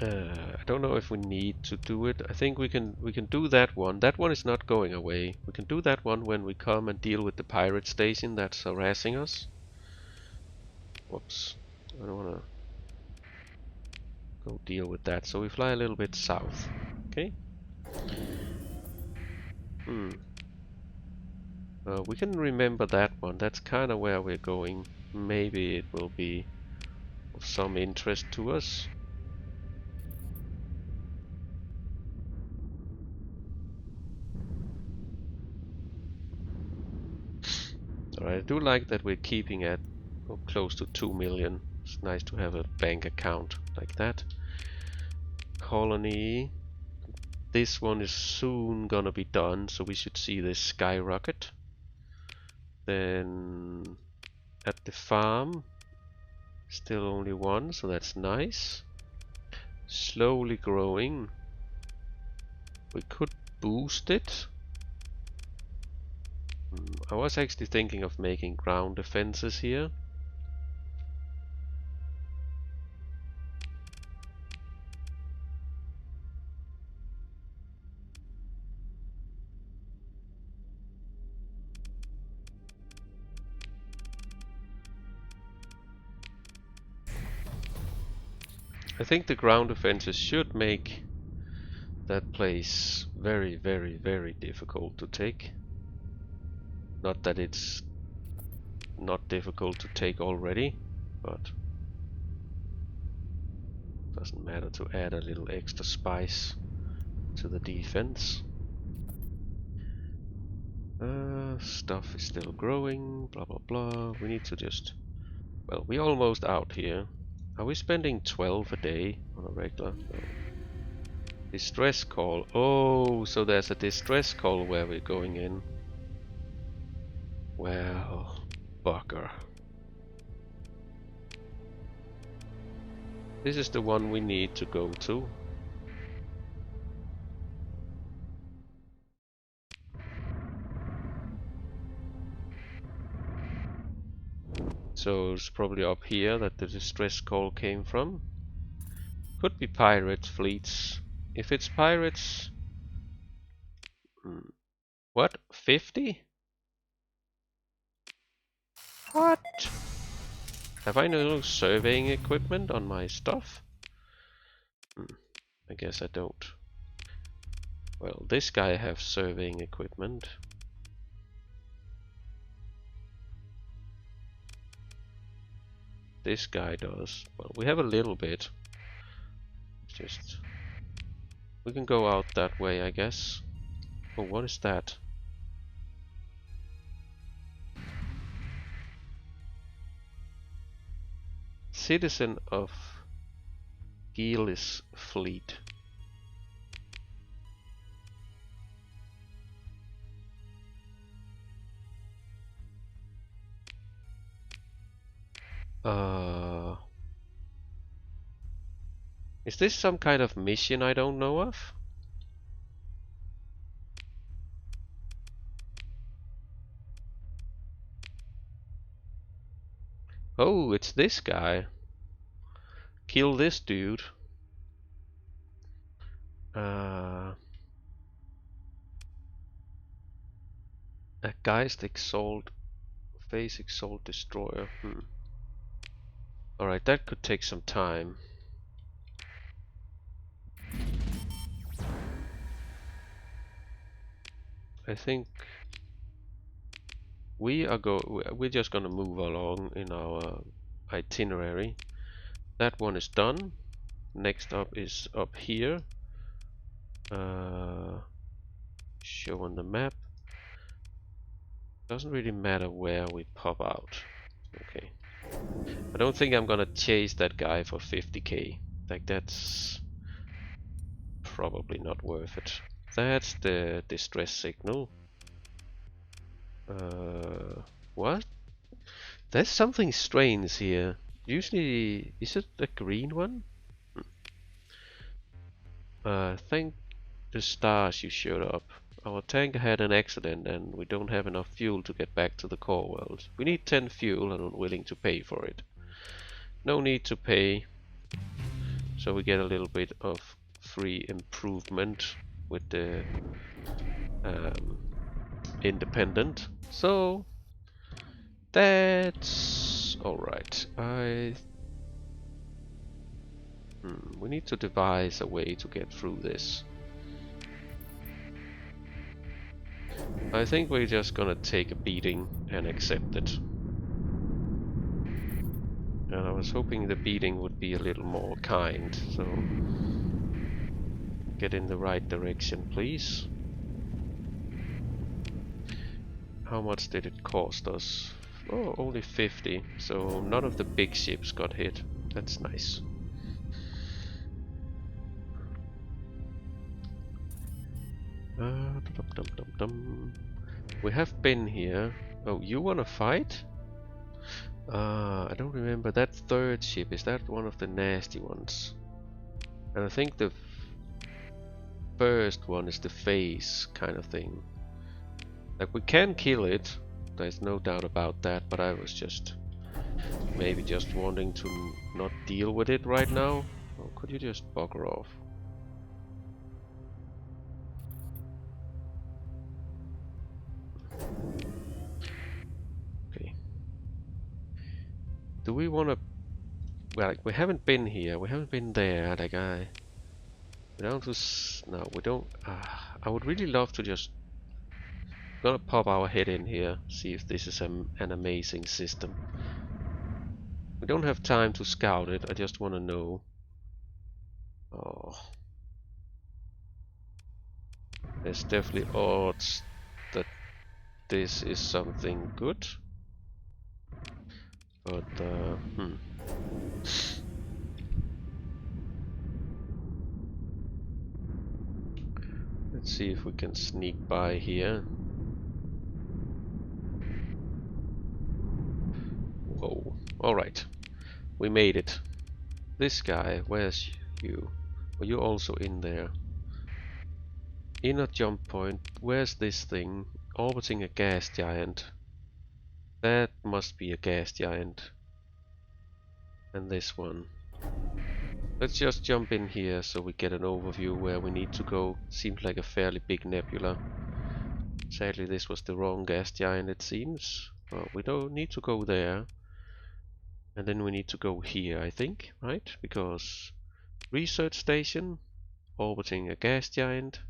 I don't know if we need to do it. I think we can do that one. That one is not going away. We can do that one when we come and deal with the pirate station that's harassing us. Whoops. I don't wanna go deal with that. So we fly a little bit south. Okay. We can remember that one. That's kinda where we're going. Maybe it will be of some interest to us. Alright, I do like that we're keeping at close to 2 million. It's nice to have a bank account like that. Colony. This one is soon gonna be done, so we should see this skyrocket. Then at the farm, still only one, so that's nice. Slowly growing. We could boost it. I was actually thinking of making ground defenses here. I think the ground defenses should make that place very difficult to take. Not that it's not difficult to take already, but doesn't matter to add a little extra spice to the defense. Stuff is still growing, blah blah blah. We need to just... Well, we're almost out here. Are we spending 12 a day on a regular? No. Distress call. Oh, so there's a distress call where we're going in. Well, bugger. This is the one we need to go to. So it's probably up here that the distress call came from. Could be pirate fleets. If it's pirates... What? 50? What? Have I no surveying equipment on my stuff? I guess I don't. Well, this guy has surveying equipment. This guy does. Well, we have a little bit. Just... We can go out that way, I guess. Oh, what is that? Citizen of Gillis Fleet. Is this some kind of mission I don't know of? Oh, it's this guy. Kill this dude. A Geist Exalt, Phase Exalt Destroyer. Alright, that could take some time. I think we're just gonna move along in our itinerary. That one is done. Next up is up here. Show on the map. Doesn't really matter where we pop out. Okay. I don't think I'm gonna chase that guy for 50k. Like, that's probably not worth it. That's the distress signal. What? There's something strange here. Usually, is it the green one? Thank the stars you showed up. Our tank had an accident and we don't have enough fuel to get back to the core world. We need 10 fuel and I'm willing to pay for it. No need to pay. So we get a little bit of free improvement with the independent. So that's alright. We need to devise a way to get through this. I think we're just gonna take a beating and accept it. And I was hoping the beating would be a little more kind, so get in the right direction, please. How much did it cost us? Oh, only 50, so none of the big ships got hit. That's nice. We have been here. Oh, you wanna fight? I don't remember. That third ship, is that one of the nasty ones? And I think the first one is the face kind of thing. Like, we can kill it, there's no doubt about that, but I was just maybe just wanting to not deal with it right now. Or could you just bugger off? Okay. Do we want to... Well, like, we haven't been here, we haven't been there, like we don't no, we don't... I would really love to just... Gonna pop our head in here, see if this is an amazing system. We don't have time to scout it, I just want to know. Oh. There's definitely odds that this is something good. But, Let's see if we can sneak by here. Whoa. Alright. We made it. This guy, where's you? Are you also in there? Inner jump point. Where's this thing? Orbiting a gas giant. That must be a gas giant. And this one. Let's just jump in here so we get an overview where we need to go. Seems like a fairly big nebula. Sadly, this was the wrong gas giant, it seems. Well, we don't need to go there. And then we need to go here, I think, right? Because research station, orbiting a gas giant,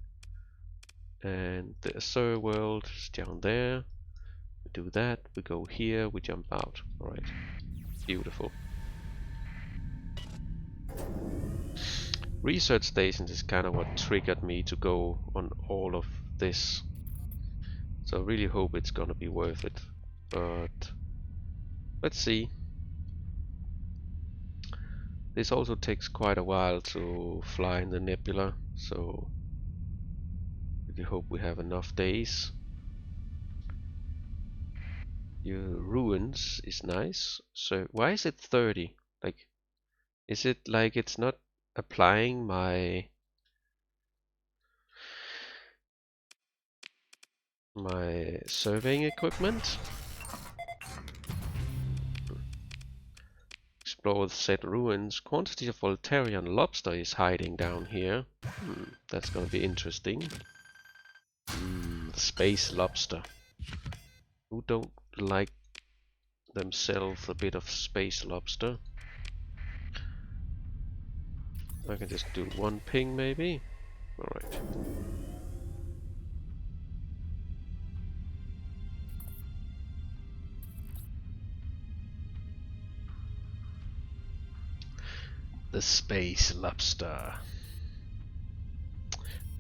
and the Azure world is down there. We do that, we go here, we jump out. Alright, beautiful. Research stations is kind of what triggered me to go on all of this. So I really hope it's gonna be worth it. But let's see. This also takes quite a while to fly in the nebula, so we hope we have enough days. Your ruins is nice. So why is it 30? Like, is it like it's not applying my surveying equipment? Explore the said ruins. Quantity of Voltarian lobster is hiding down here. That's gonna be interesting. Space lobster. Who don't like themselves a bit of space lobster? I can just do one ping maybe. Alright. The space lobster.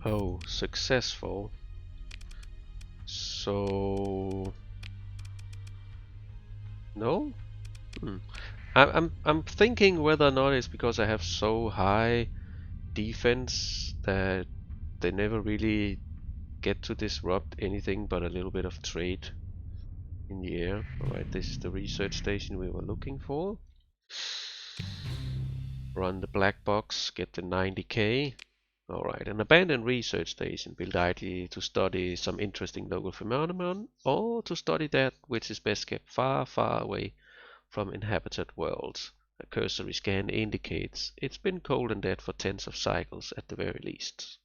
Oh, successful. So... No? Hmm. I'm thinking whether or not it's because I have so high defense that they never really get to disrupt anything but a little bit of trade in the air. Alright, this is the research station we were looking for. Run the black box, get the 90k. Alright, an abandoned research station built ideally to study some interesting local phenomenon or to study that which is best kept far, far away from inhabited worlds. A cursory scan indicates it's been cold and dead for tens of cycles at the very least.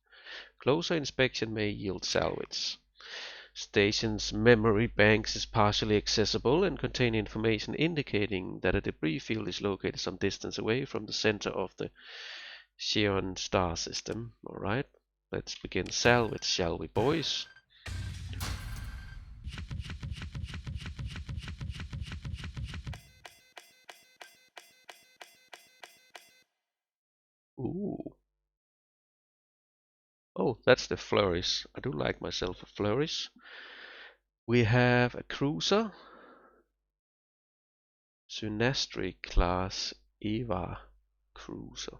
Closer inspection may yield salvage. Station's memory banks is partially accessible and contain information indicating that a debris field is located some distance away from the center of the Xion star system. Alright, let's begin salvage, shall we, boys? Ooh. Oh, that's the flourish. I do like myself a flourish. We have a cruiser. Synastry class Eva cruiser.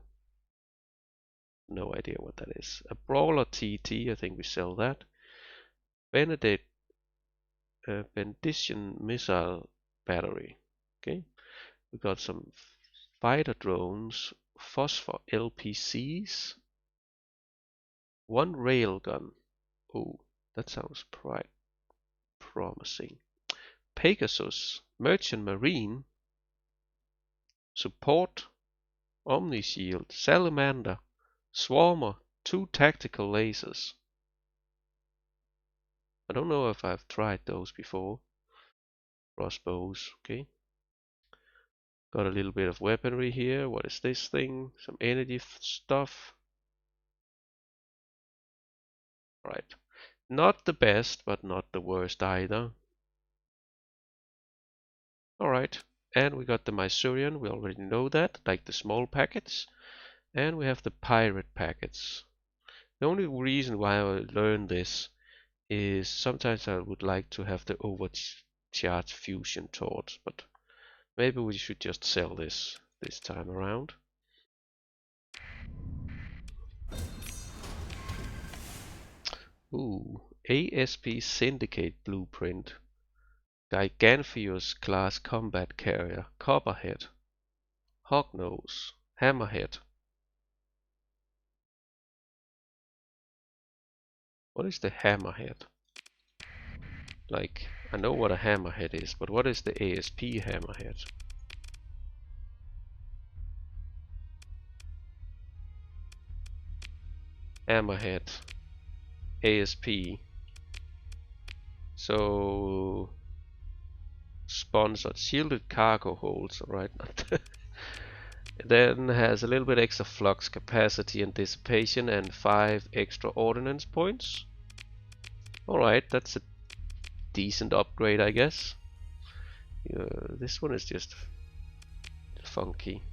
No idea what that is. A brawler TT, I think we sell that. Benedict Benediction missile battery. Okay, we got some fighter drones, phosphor LPCs, one railgun. Oh, that sounds quite promising. Pegasus, merchant marine, support, omni shield, salamander, swarmer, 2 tactical lasers. I don't know if I've tried those before. Crossbows, okay. Got a little bit of weaponry here. What is this thing? Some energy stuff. Right. Not the best, but not the worst either. Alright. And we got the Mycurian. We already know that, like the small packets. And we have the pirate packets. The only reason why I learned this is sometimes I would like to have the overcharged fusion torch, but maybe we should just sell this time around. Ooh, ASP Syndicate Blueprint. Giganthius class combat carrier, Copperhead, Hognose, Hammerhead. What is the Hammerhead? Like, I know what a Hammerhead is, but what is the ASP Hammerhead? Hammerhead, ASP. So, sponsored shielded cargo holds, alright. Then has a little bit extra flux capacity and dissipation and 5 extra ordnance points. Alright, that's a decent upgrade, I guess. This one is just funky.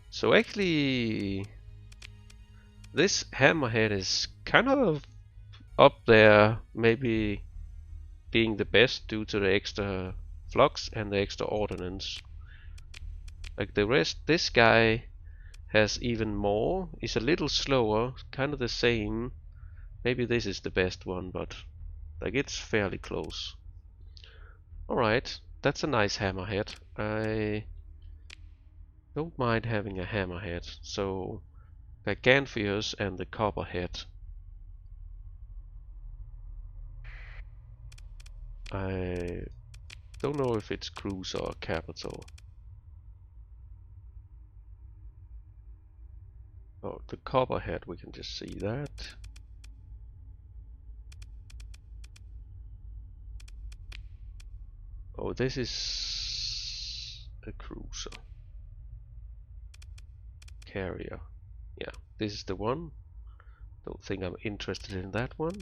So actually, this Hammerhead is kind of up there, maybe being the best due to the extra flux and the extra ordnance. Like the rest, this guy has even more. He's a little slower, kind of the same. Maybe this is the best one, but like it's fairly close. Alright, that's a nice Hammerhead. I don't mind having a Hammerhead. So Giganthius and the Copperhead. I don't know if it's cruiser or capital. Oh, the Copperhead, we can just see that. Oh, this is a cruiser. Carrier. Yeah, this is the one. Don't think I'm interested in that one.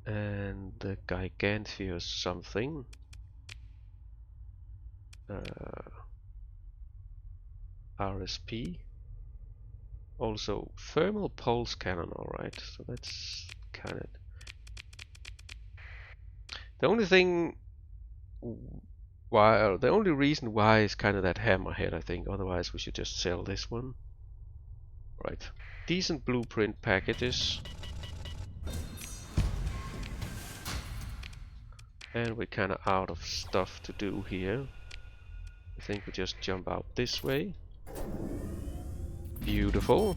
And the Giganthius something. RSP. Also, thermal pulse cannon, alright. So that's kind of... The only thing why, the only reason why is kind of that hammerhead, I think. Otherwise, we should just sell this one. Right. Decent blueprint packages. And we're kind of out of stuff to do here. I think we just jump out this way. Beautiful.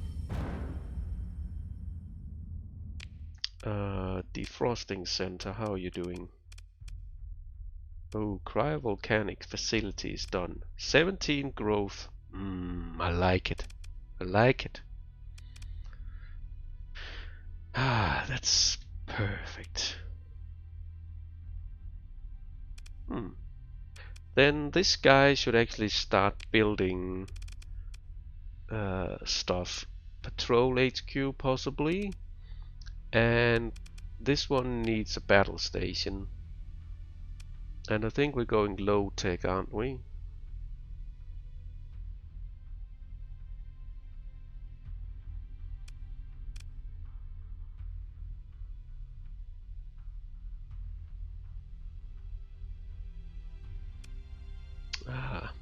Defrosting center, how are you doing? Oh, cryovolcanic facility is done. 17 growth. I like it. I like it. Ah, that's perfect. Then this guy should actually start building stuff. Patrol HQ possibly. And this one needs a battle station. And I think we're going low tech, aren't we? Ah,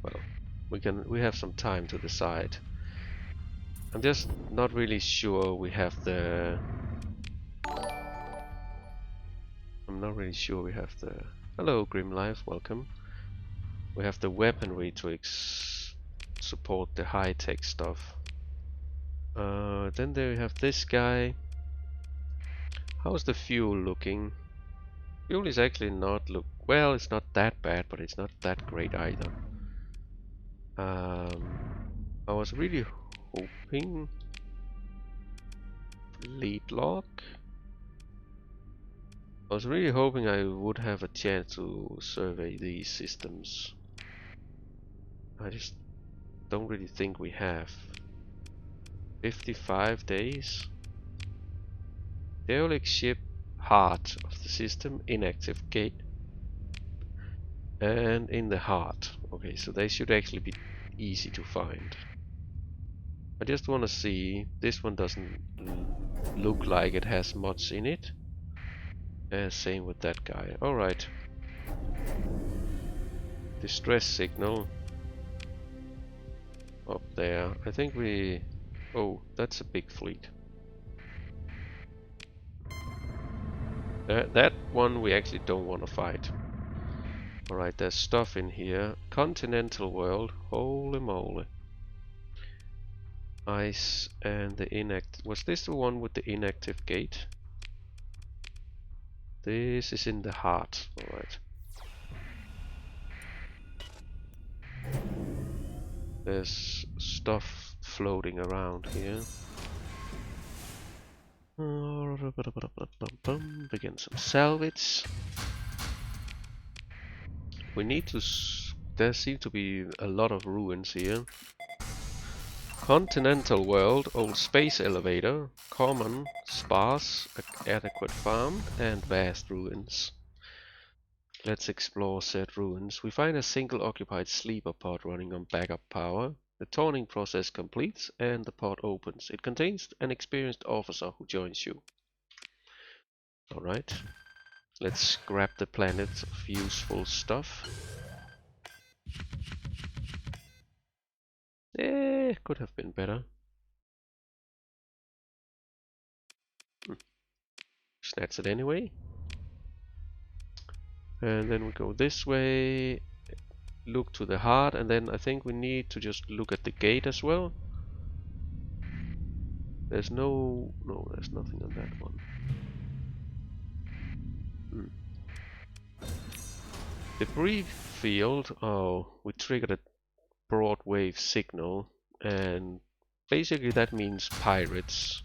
well, we have some time to decide. I'm just not really sure we have the... I'm not really sure we have the... Hello, Grimlife, welcome. We have the weaponry to support the high-tech stuff. Then there we have this guy. How's the fuel looking? Fuel is actually not look... Well, it's not that bad, but it's not that great either. I was really hoping... Lead lock? I was really hoping I would have a chance to survey these systems. I just don't really think we have. 55 days. Derelict ship, heart of the system, inactive gate. And in the heart. Okay, so they should actually be easy to find. I just want to see. This one doesn't look like it has much in it. Same with that guy. Alright. Distress signal. Up there. I think we... Oh, that's a big fleet. That one we actually don't want to fight. Alright, there's stuff in here. Continental world. Holy moly. Ice and the inactive... Was this the one with the inactive gate? This is in the heart. Alright. There's stuff floating around here. Begin some salvage. We need to... There seem to be a lot of ruins here. Continental world, old space elevator, common, sparse, adequate farm, and vast ruins. Let's explore said ruins. We find a single occupied sleeper pod running on backup power. The turning process completes and the pod opens. It contains an experienced officer who joins you. Alright. Let's grab the planet of useful stuff. Could have been better. Snatch it anyway. And then we go this way, look to the heart, and then I think we need to just look at the gate as well. There's no... there's nothing on that one. Debris field, oh, we triggered a broad wave signal, and basically that means pirates.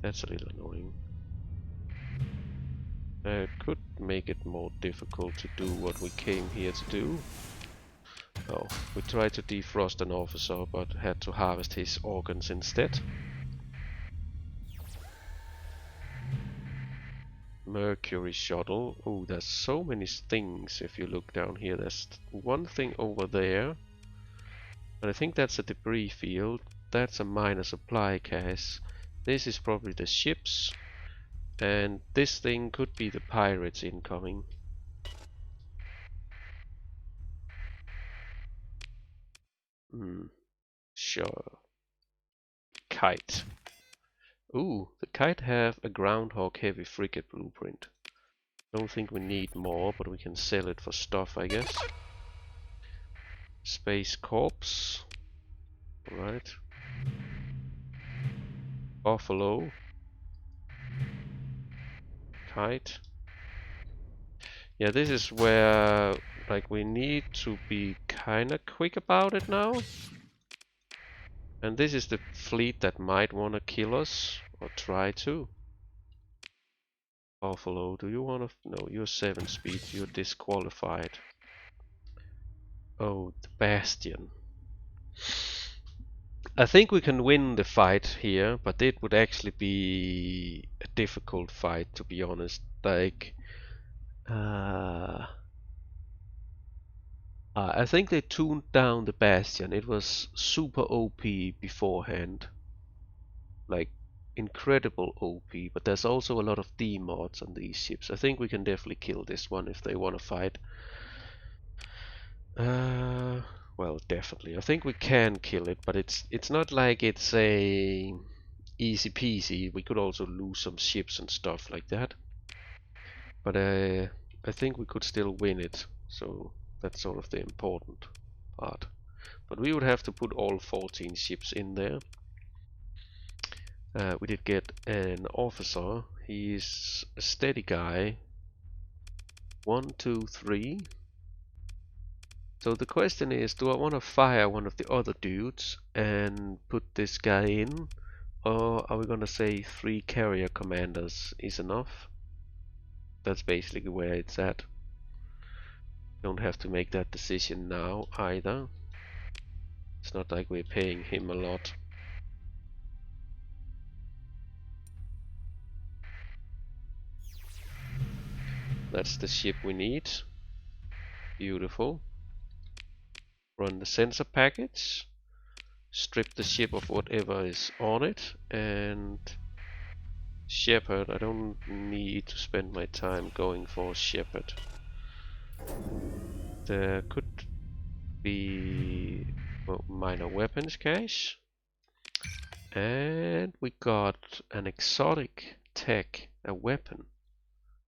That's a little annoying. Could make it more difficult to do what we came here to do. Oh, we tried to defrost an officer, but had to harvest his organs instead. Mercury shuttle. Oh, there's so many things if you look down here. There's one thing over there. And I think that's a debris field. That's a minor supply cache. This is probably the ships. And this thing could be the pirates incoming. Sure. Kite. Ooh, the kite have a groundhog heavy frigate blueprint. Don't think we need more, but we can sell it for stuff, I guess. Space Corps. Alright. Buffalo. Kite. Yeah, this is where like we need to be kinda quick about it now. And this is the fleet that might wanna kill us or try to. Buffalo, do you wanna no, you're 7 speed, you're disqualified. Oh, the Bastion. I think we can win the fight here, but it would actually be a difficult fight, to be honest. Like, I think they tuned down the Bastion. It was super OP beforehand, like incredible OP. But there's also a lot of D mods on these ships. I think we can definitely kill this one if they want to fight. Well, definitely. I think we can kill it, but it's not like it's a easy peasy. We could also lose some ships and stuff like that. But I think we could still win it. So that's sort of the important part. But we would have to put all 14 ships in there. We did get an officer. He's a steady guy. 1, 2, 3. So the question is, do I want to fire one of the other dudes and put this guy in? Or are we gonna say 3 carrier commanders is enough? That's basically where it's at. Don't have to make that decision now either. It's not like we're paying him a lot. That's the ship we need. Beautiful. Run the sensor package. Strip the ship of whatever is on it. And Shepherd, I don't need to spend my time going for Shepherd. There could be minor weapons cache. And we got an exotic tech, a weapon,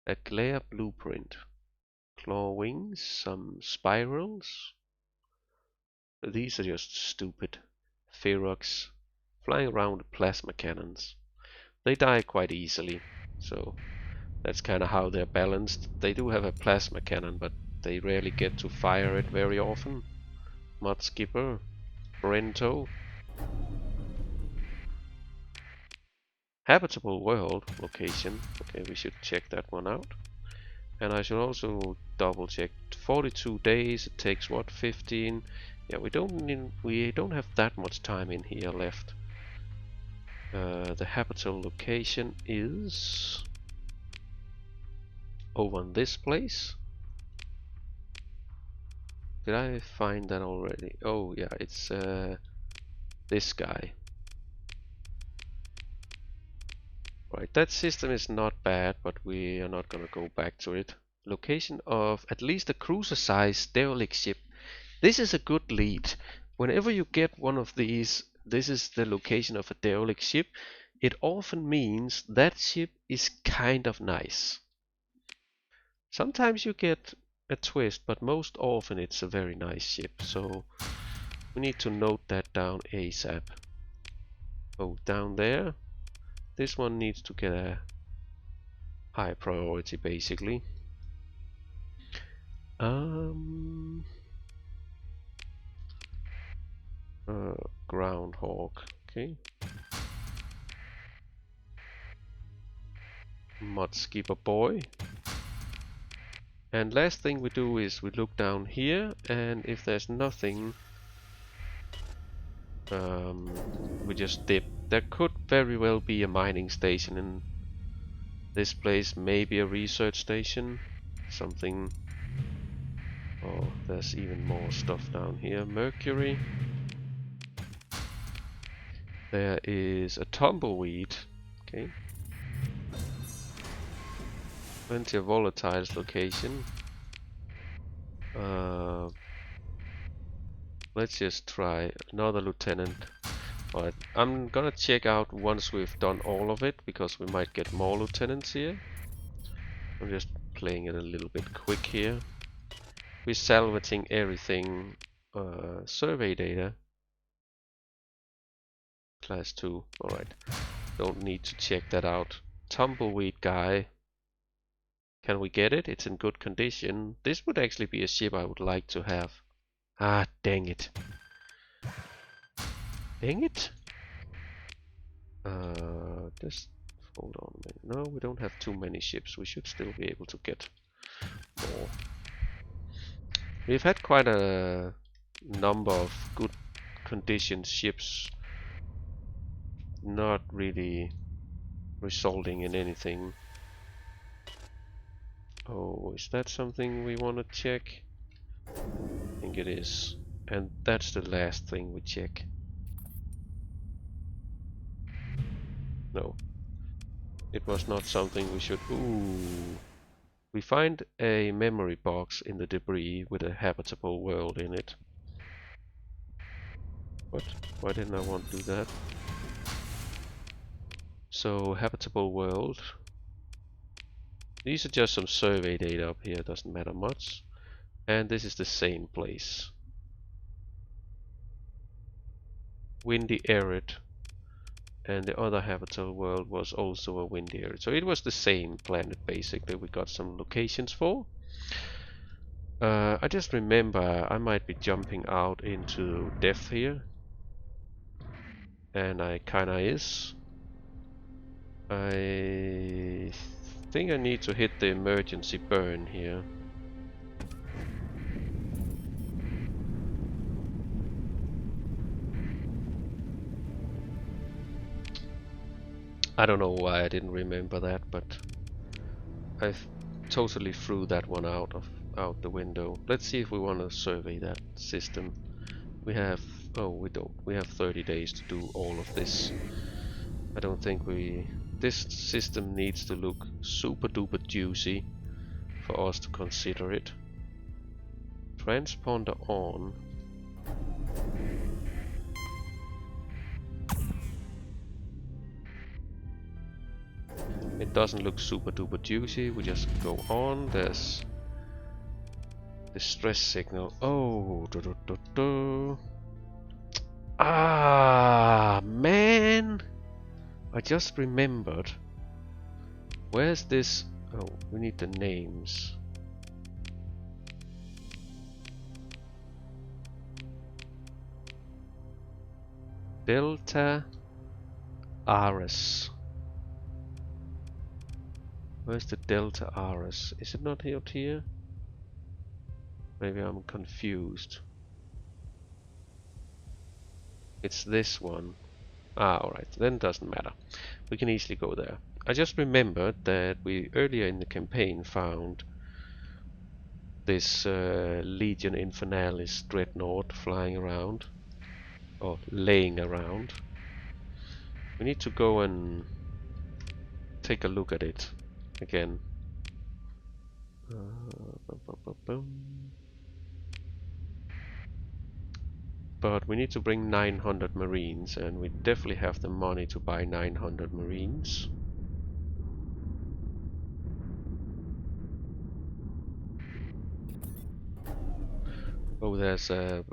a glare blueprint, claw wings, some spirals. These are just stupid. Ferox, flying around with plasma cannons. They die quite easily, so that's kind of how they're balanced. They do have a plasma cannon, but they rarely get to fire it very often. Mud Skipper, Brento. Habitable world location. Okay, we should check that one out. And I should also double check. 42 days. It takes what? 15. Yeah, we don't have that much time in here left. The habitable location is over in this place. Did I find that already? Oh yeah, it's this guy. Right, that system is not bad, but we are not gonna go back to it. Location of at least a cruiser-sized derelict ship. This is a good lead. Whenever you get one of these, this is the location of a derelict ship, it often means that ship is kind of nice. Sometimes you get a twist, but most often it's a very nice ship, so we need to note that down ASAP. Oh, down there, this one needs to get a high priority basically. Groundhog, okay. Mud Skipper boy. And last thing we do is we look down here, and if there's nothing, we just dip. There could very well be a mining station in this place, maybe a research station, something. Oh, there's even more stuff down here. Mercury. There is a tumbleweed. Okay. Plenty of volatiles location. Let's just try another lieutenant. Alright, I'm gonna check out once we've done all of it, because we might get more lieutenants here. I'm just playing it a little bit quick here. We're salvaging everything. Survey data. Class 2. Alright. Don't need to check that out. Tumbleweed guy. Can we get it? It's in good condition. This would actually be a ship I would like to have. Ah, dang it. Dang it? Just hold on a minute. No, we don't have too many ships. We should still be able to get more. We've had quite a number of good condition ships, not really resulting in anything. Oh, is that something we want to check? I think it is. And that's the last thing we check. No. It was not something we should... Ooh. We find a memory box in the debris with a habitable world in it. What? Why didn't I want to do that? So, habitable world. These are just some survey data up here, doesn't matter much. And this is the same place. Windy arid. And the other habitable world was also a windy arid. So it was the same planet basically we got some locations for. I just remember I might be jumping out into depth here. And I kinda is. I think I need to hit the emergency burn here. I don't know why I didn't remember that, but I totally threw that one out the window. Let's see if we want to survey that system. We have we don't. We have 30 days to do all of this. I don't think this system needs to look super duper juicy for us to consider it. Transponder on. It doesn't look super duper juicy. We just go on. There's the stress signal. Oh, ah, man! I just remembered. Where's this? Oh, we need the names. Delta Ares. Where's the Delta Ares? Is it not out here? Maybe I'm confused. It's this one. Ah, alright, then it doesn't matter. We can easily go there. I just remembered that we earlier in the campaign found this Legion Infernalis dreadnought flying around. Or laying around. We need to go and take a look at it again. But we need to bring 900 marines, and we definitely have the money to buy 900 marines. Oh, there's a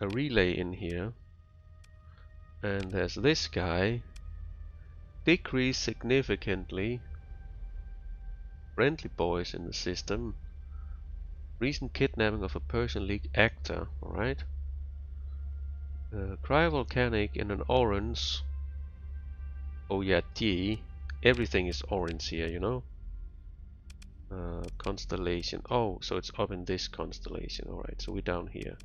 relay in here. And there's this guy. Decrease significantly. Friendly boys in the system. Recent kidnapping of a Persian League actor. Alright. Cryovolcanic in an orange. Oh yeah, T. Everything is orange here, you know. Constellation. Oh, so it's up in this constellation. Alright, so we're down here.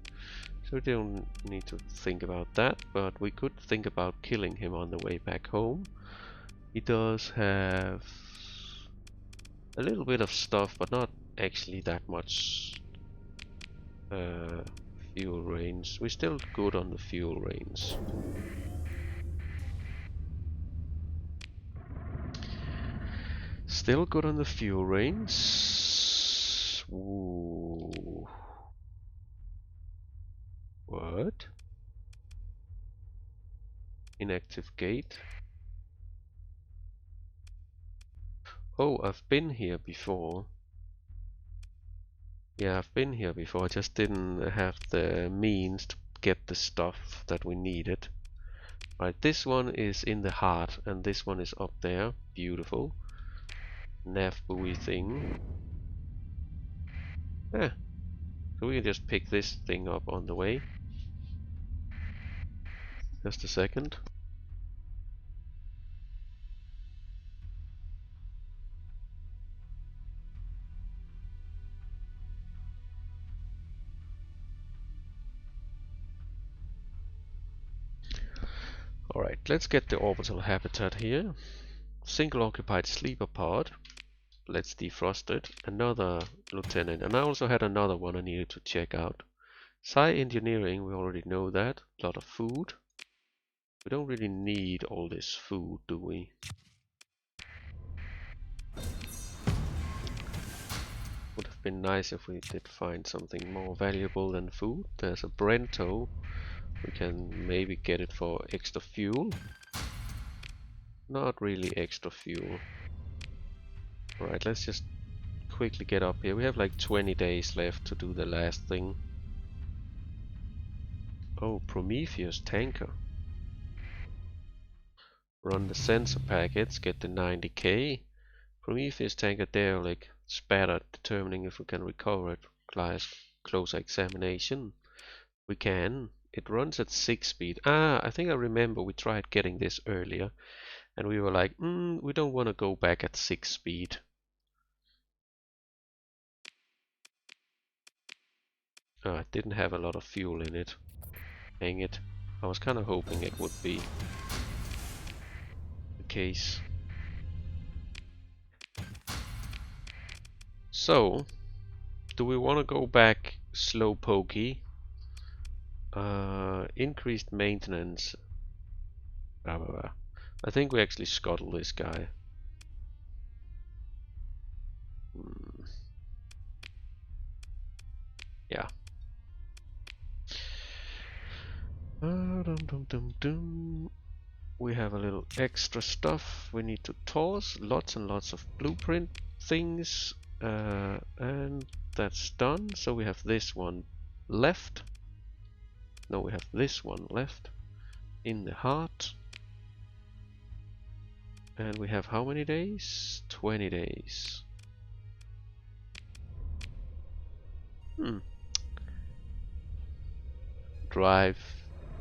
So we don't need to think about that, but we could think about killing him on the way back home. He does have a little bit of stuff, but not actually that much fuel range. We're still good on the fuel range. Still good on the fuel range. Ooh. What? Inactive gate. Oh, I've been here before. Yeah, I've been here before. I just didn't have the means to get the stuff that we needed. Right, this one is in the heart, and this one is up there. Beautiful. Nav buoy thing. Yeah. So we can just pick this thing up on the way. Just a second. Alright, let's get the orbital habitat here. Single occupied sleeper pod. Let's defrost it. Another lieutenant. And I also had another one I needed to check out. Psi engineering, we already know that. A lot of food. We don't really need all this food, do we? Would have been nice if we did find something more valuable than food. There's a Brento. We can maybe get it for extra fuel. Not really extra fuel. Alright, let's just quickly get up here. We have like 20 days left to do the last thing. Oh, Prometheus tanker. Run the sensor packets, get the 90k. Prometheus tanker derelict. Spatter, determining if we can recover it. Closer examination. We can. It runs at 6 speed. Ah, I think I remember we tried getting this earlier. And we were like, we don't want to go back at 6 speed. Oh, it didn't have a lot of fuel in it. Dang it. I was kind of hoping it would be the case. So, do we want to go back slow pokey? Increased maintenance. Blah, blah, blah. I think we actually scuttle this guy. Yeah. We have a little extra stuff we need to toss. Lots and lots of blueprint things. And that's done. So we have this one left. No, we have this one left in the heart. And we have how many days? 20 days. Drive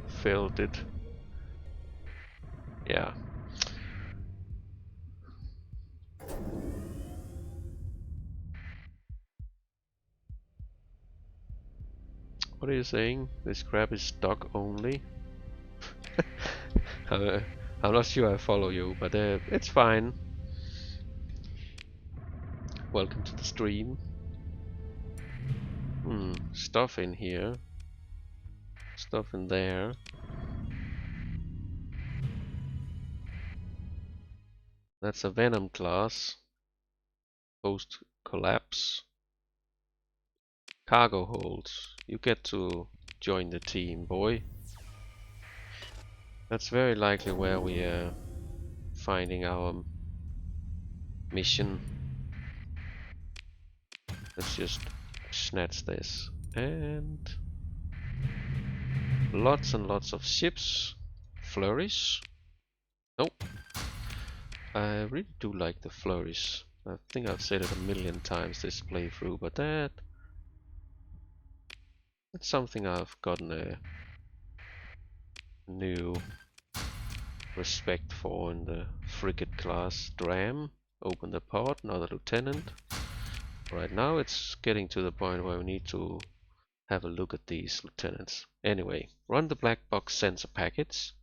filled it. Yeah. What are you saying? This crab is stock only? I'm not sure I follow you, but it's fine. Welcome to the stream. Stuff in here. Stuff in there. That's a Venom class. Post collapse. Cargo holds. You get to join the team, boy. That's very likely where we are finding our mission. Let's just snatch this. And lots and lots of ships. Flourish. Nope. I really do like the flourish. I think I've said it a million times this playthrough, but that's something I've gotten a new respect for in the frigate class. Dram. Open the port, another lieutenant. Right now it's getting to the point where we need to have a look at these lieutenants. Anyway, run the black box sensor packets.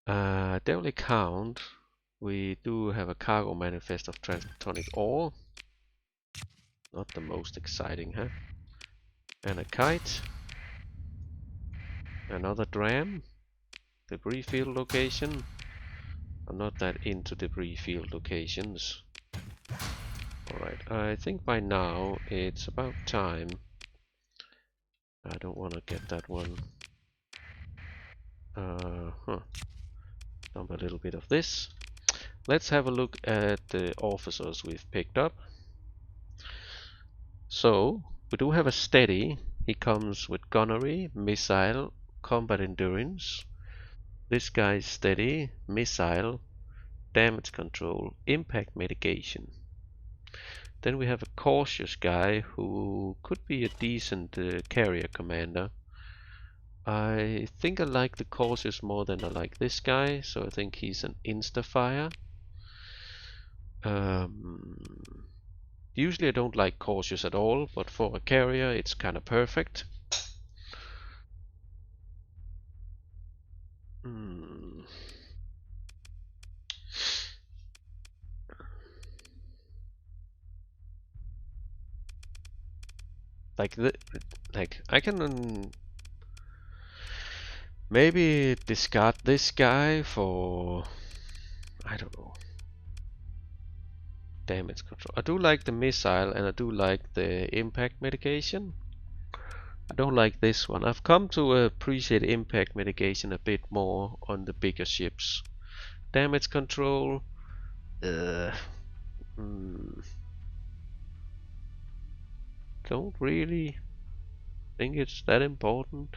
Daily count. We do have a cargo manifest of transplutonic ore. Not the most exciting, huh? And a kite. Another dram. Debris field location. I'm not that into debris field locations. Alright, I think by now it's about time. I don't want to get that one. Dump a little bit of this. Let's have a look at the officers we've picked up. So, we do have a steady. He comes with gunnery, missile, combat endurance. This guy is steady, missile, damage control, impact mitigation. Then we have a cautious guy who could be a decent carrier commander. I think I like the cautious more than I like this guy, so I think he's an insta-fire. Usually I don't like cautious at all, but for a carrier it's kind of perfect. Like I can maybe discard this guy for, I don't know, damage control. I do like the missile and I do like the impact mitigation. I don't like this one. I've come to appreciate impact mitigation a bit more on the bigger ships. Damage control, don't really think it's that important.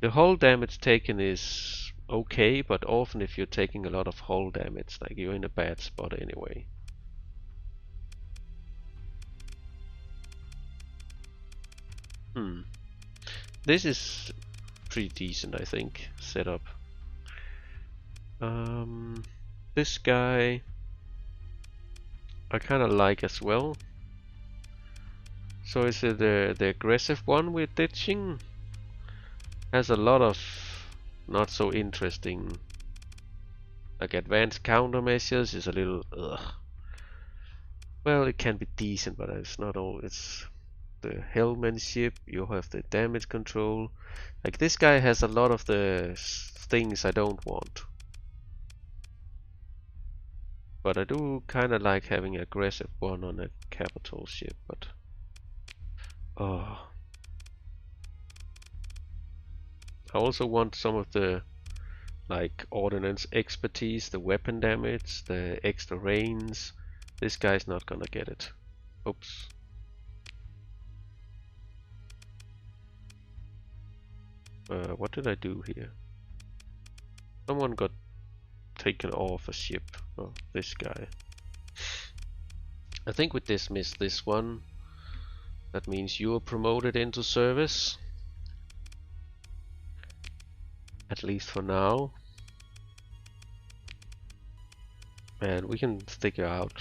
The hull damage taken is okay, but often if you're taking a lot of hull damage, like you're in a bad spot anyway. This is pretty decent, I think, setup. This guy I kind of like as well. So is it the aggressive one we're ditching? Has a lot of not so interesting, like advanced countermeasures is a little ugh. Well, it can be decent, but it's not all. It's the hellmanship. You have the damage control. Like this guy has a lot of the things I don't want. But I do kind of like having an aggressive one on a capital ship, but oh, I also want some of the like ordnance expertise, the weapon damage, the extra range. This guy's not gonna get it. Oops. What did I do here? Someone got taken off a ship. Oh, this guy. I think we dismissed this one. That means you are promoted into service. At least for now. And we can figure out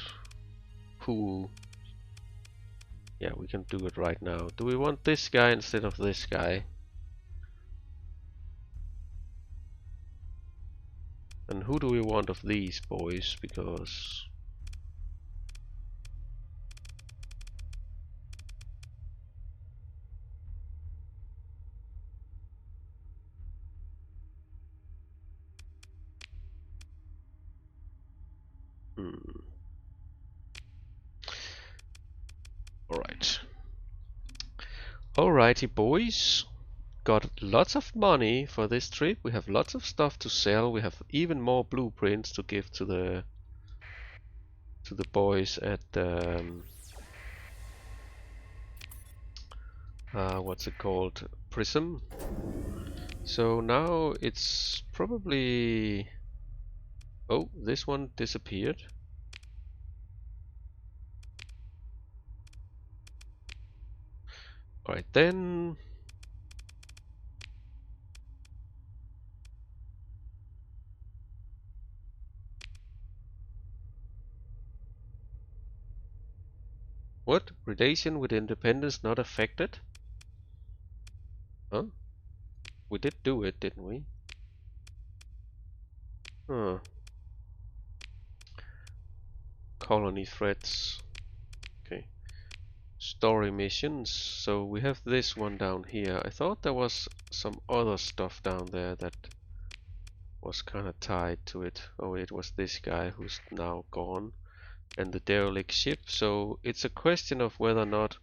who... Yeah, we can do it right now. Do we want this guy instead of this guy? And who do we want of these boys? Because... Alright. Alrighty boys. Got lots of money for this trip. We have lots of stuff to sell. We have even more blueprints to give to the boys at what's it called? Prism. So now it's probably... Oh, this one disappeared. Alright, then... What? Relation with independence not affected? Huh? We did do it, didn't we? Huh. Colony threats. Okay. Story missions. So we have this one down here. I thought there was some other stuff down there that was kind of tied to it. Oh, it was this guy who's now gone, and the derelict ship. So it's a question of whether or not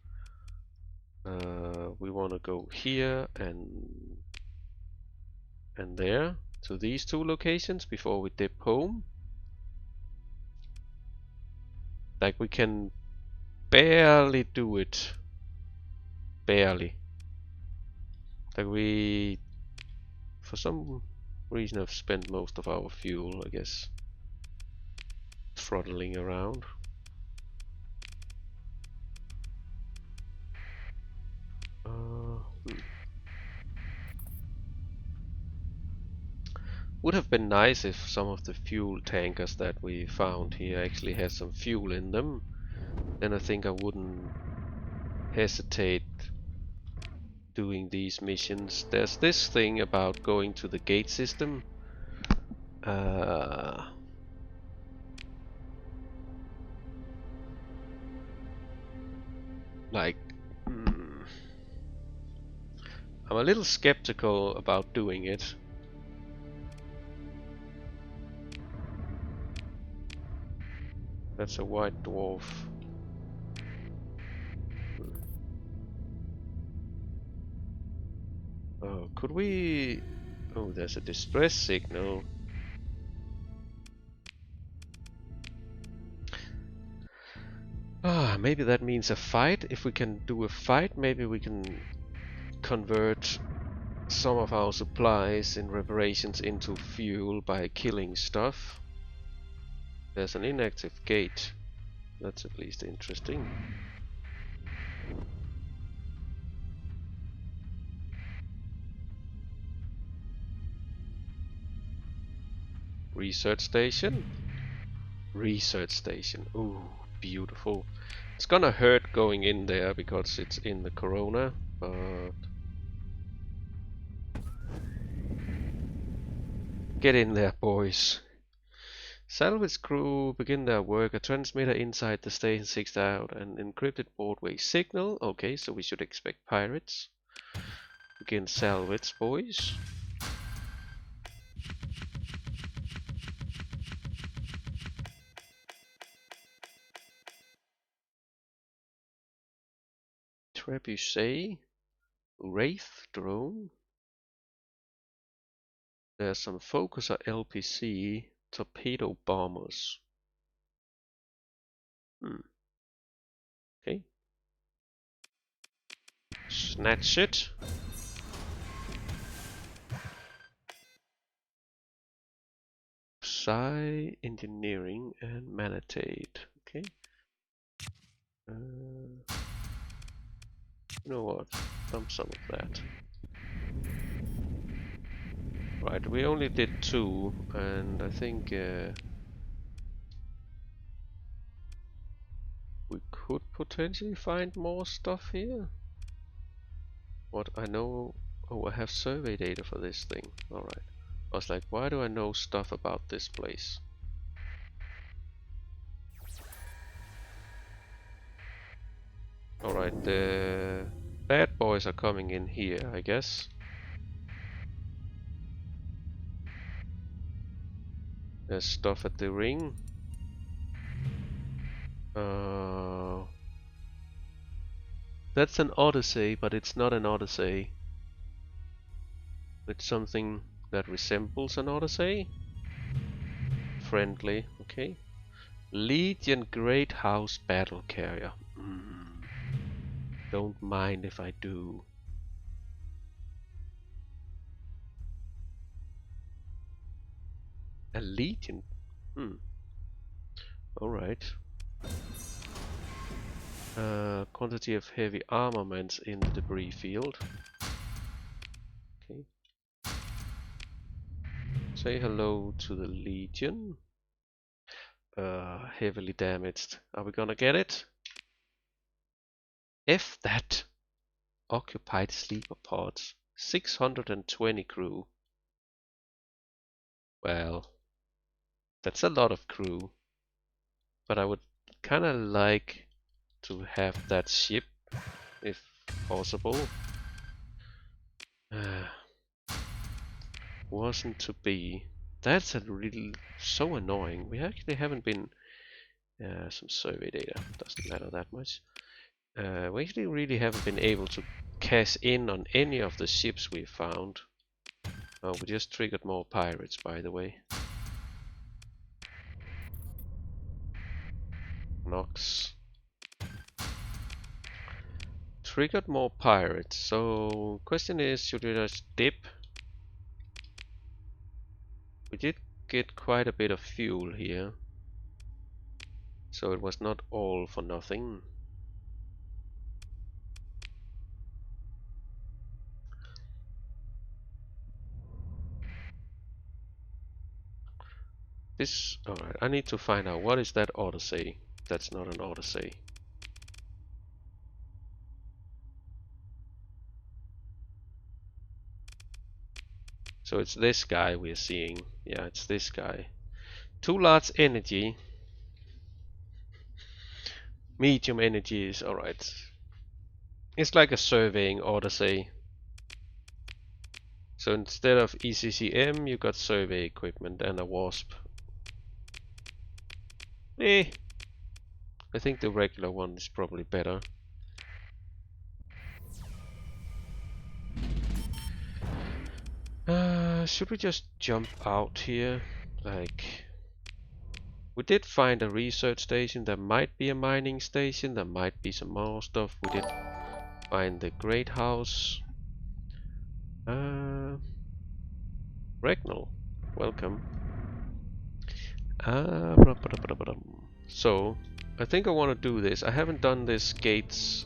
we want to go here and there to these two locations before we dip home. Like, we can barely do it. Barely. Like, we, for some reason, have spent most of our fuel, I guess, throttling around. Would have been nice if some of the fuel tankers that we found here actually had some fuel in them. Then I think I wouldn't hesitate doing these missions. There's this thing about going to the gate system. Like, I'm a little skeptical about doing it. That's a white dwarf. Oh, could we... Oh, there's a distress signal. Ah, maybe that means a fight. If we can do a fight, maybe we can convert some of our supplies in reparations into fuel by killing stuff. There's an inactive gate. That's at least interesting. Research station. Research station. Ooh, beautiful. It's gonna hurt going in there because it's in the corona, but get in there, boys. Salvage crew begin their work. A transmitter inside the station seeks out an encrypted boardway signal. Okay, so we should expect pirates. Begin salvage, boys. Trebuchet, Wraith drone. There's some focuser LPC, torpedo bombers. Okay. Snatch it. Psi engineering and Manatate. Okay. You know what? Dump some of that. Right, we only did 2, and I think we could potentially find more stuff here. What I know... Oh, I have survey data for this thing. Alright. I was like, why do I know stuff about this place? Alright, the bad boys are coming in here, I guess. There's stuff at the ring. That's an Odyssey, but it's not an Odyssey. It's something that resembles an Odyssey. Friendly, okay. Legion Great House Battle Carrier. Don't mind if I do. A Legion? Alright. Quantity of heavy armaments in the debris field. Okay. Say hello to the Legion. Heavily damaged. Are we gonna get it? F that! Occupied sleeper pods. 620 crew. Well, that's a lot of crew. But I would kinda like to have that ship, if possible. Wasn't to be. That's a really so annoying. We actually haven't been some survey data. Doesn't matter that much. We actually really haven't been able to cash in on any of the ships we found. Oh, we just triggered more pirates, by the way. Nox. Triggered more pirates. So, question is, should we just dip? We did get quite a bit of fuel here. So it was not all for nothing. This, alright, I need to find out what is that autosay. That's not an autosay. So it's this guy we're seeing. Yeah, it's this guy. Too large energy. Medium energy is alright. It's like a surveying autosay. So instead of ECCM, you got survey equipment and a wasp. I think the regular one is probably better. Should we just jump out here? Like, we did find a research station. There might be a mining station. There might be some more stuff. We did find the great house. Regnal, welcome. So, I think I want to do this. I haven't done this Gates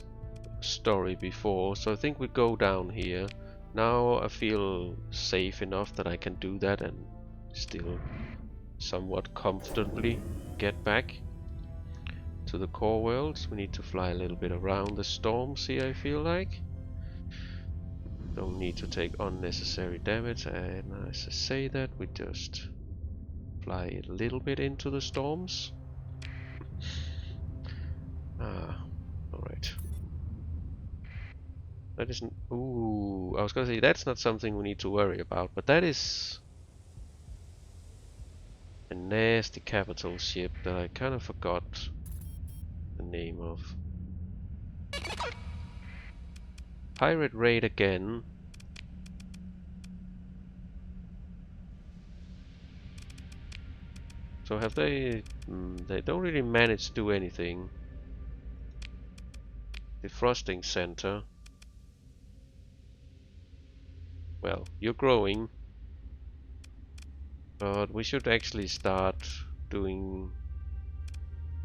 story before, so I think we go down here. Now I feel safe enough that I can do that and still somewhat comfortably get back to the core worlds. We need to fly a little bit around the storms here, I feel like. Don't need to take unnecessary damage, and as I say that, we just fly a little bit into the storms. Alright. That isn't... Ooh, I was gonna say that's not something we need to worry about, but that is a nasty capital ship that I kind of forgot the name of. Pirate raid again. So have they... they don't really manage to do anything. Defrosting center. Well, you're growing. But we should actually start doing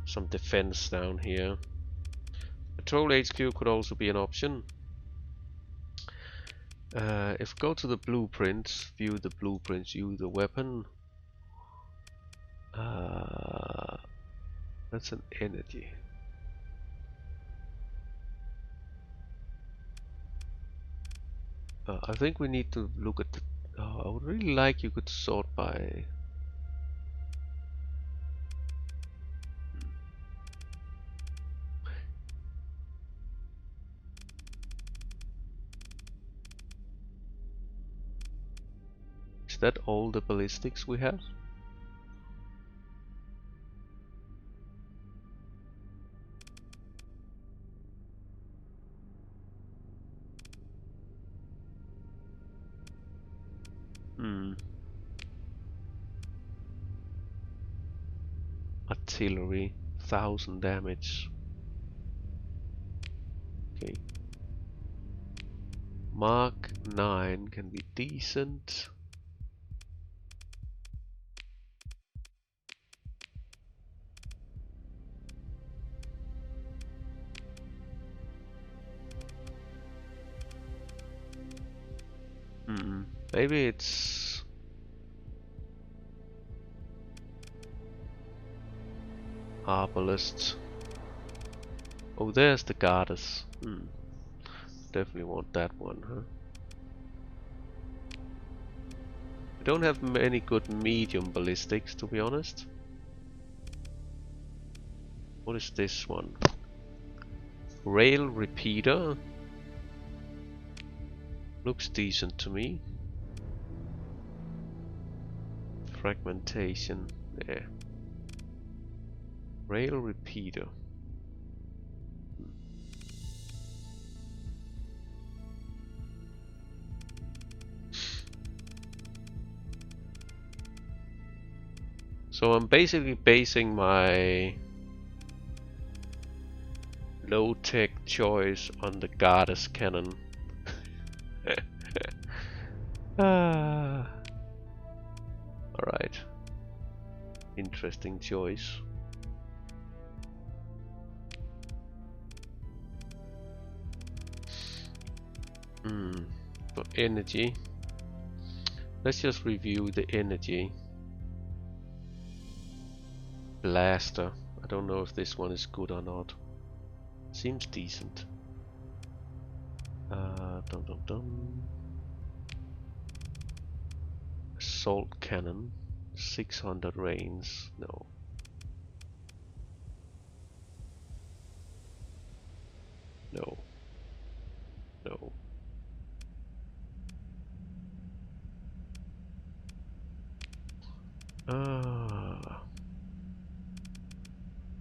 some defense down here. Patrol HQ could also be an option. If we go to the blueprints, view the blueprints, view the weapon. That's an energy. I think we need to look at the... I would really like you could sort by... Is that all the ballistics we have? Artillery, 1000 damage. Okay. Mark 9 can be decent. Maybe it's... Arbalists. Oh, there's the goddess. Definitely want that one, huh? We don't have many good medium ballistics, to be honest. What is this one? Rail repeater. Looks decent to me. Fragmentation. Yeah. Rail repeater. So I'm basically basing my low-tech choice on the goddess cannon. Alright. Interesting choice. For energy. Let's just review the energy. Blaster. I don't know if this one is good or not. Seems decent. Dum dum dum. Assault cannon. 600 range. No. No. No.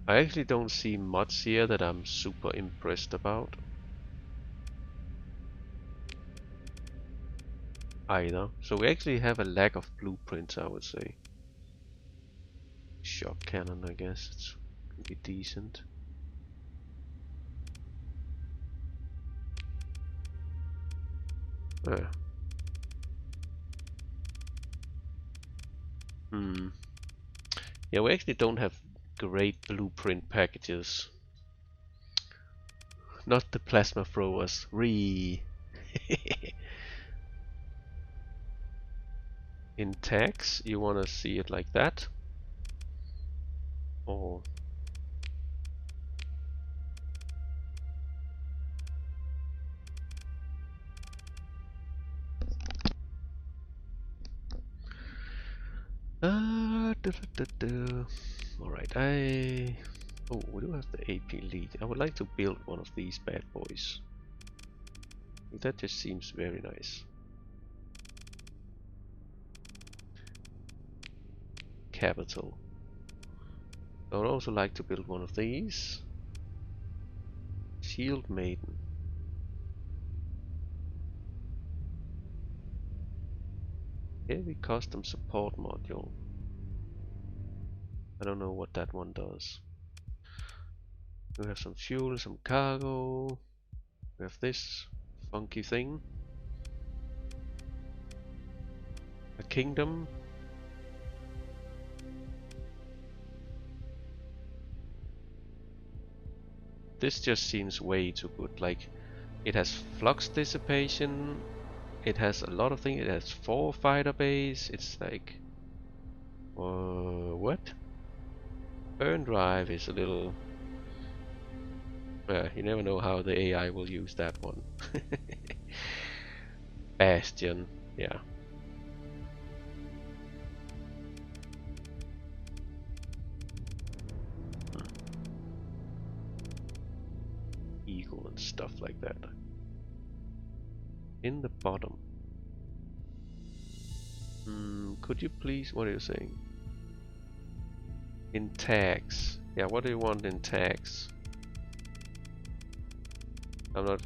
I actually don't see much here that I'm super impressed about. Either. So we actually have a lack of blueprints, I would say. Shock cannon, I guess it's could be decent. Yeah. Yeah, we actually don't have great blueprint packages. Not the plasma throwers. In tags, you wanna see it like that? Or Alright, oh, we do have the AP lead. I would like to build one of these bad boys. That just seems very nice. Capital. I would also like to build one of these. Shield Maiden. Heavy custom support module. I don't know what that one does. We have some fuel, some cargo. We have this funky thing. A kingdom. This just seems way too good. Like, it has flux dissipation. It has a lot of things. It has 4 fighter base. It's like, what? Burn drive is a little. You never know how the AI will use that one. Bastion, yeah. Eagle and stuff like that. In the bottom. Could you please, what are you saying? In tags. Yeah, what do you want in tags? I'm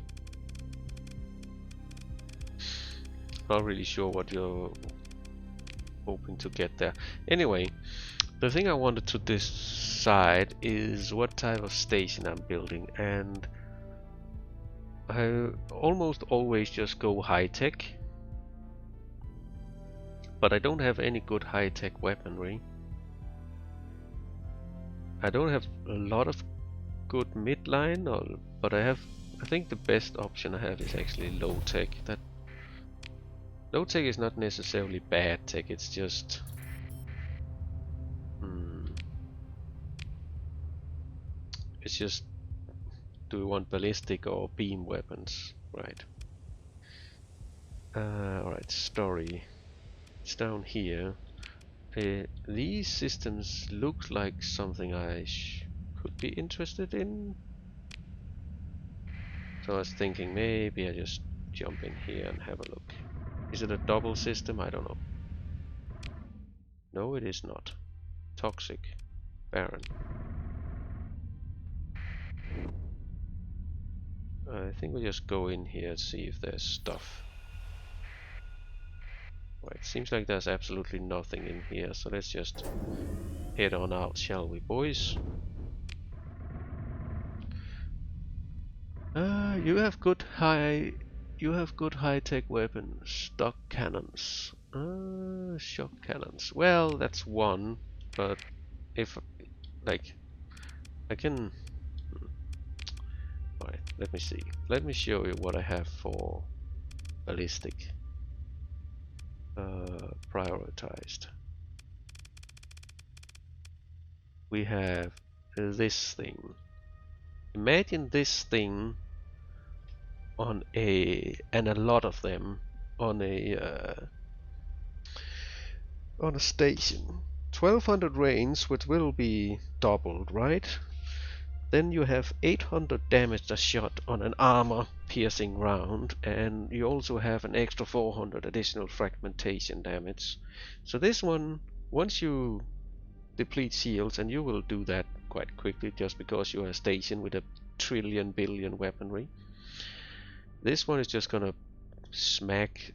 not really sure what you're hoping to get there. Anyway, the thing I wanted to decide is what type of station I'm building, and I almost always just go high-tech, but I don't have any good high-tech weaponry. I don't have a lot of good midline, but I think the best option I have is actually low-tech. That low-tech is not necessarily bad tech, it's just do we want ballistic or beam weapons, right? Alright, story. It's down here. These systems look like something I could be interested in. So I was thinking maybe I just jump in here and have a look. Is it a double system? I don't know. No, it is not. Toxic. Barren. I think we'll just go in here and see if there's stuff. Right, seems like there's absolutely nothing in here, so let's just head on out, shall we, boys? You have good high-tech weapons, stock cannons. Shock cannons. Well, that's one, but if like I can. Alright, let me see. Let me show you what I have for ballistic. Prioritized. We have this thing. Imagine this thing on and a lot of them on a station. 1200 range, which will be doubled, right? Then you have 800 damage a shot on an armor piercing round, and you also have an extra 400 additional fragmentation damage. So this one, once you deplete shields, and you will do that quite quickly just because you are a station with a trillion billion weaponry, this one is just gonna smack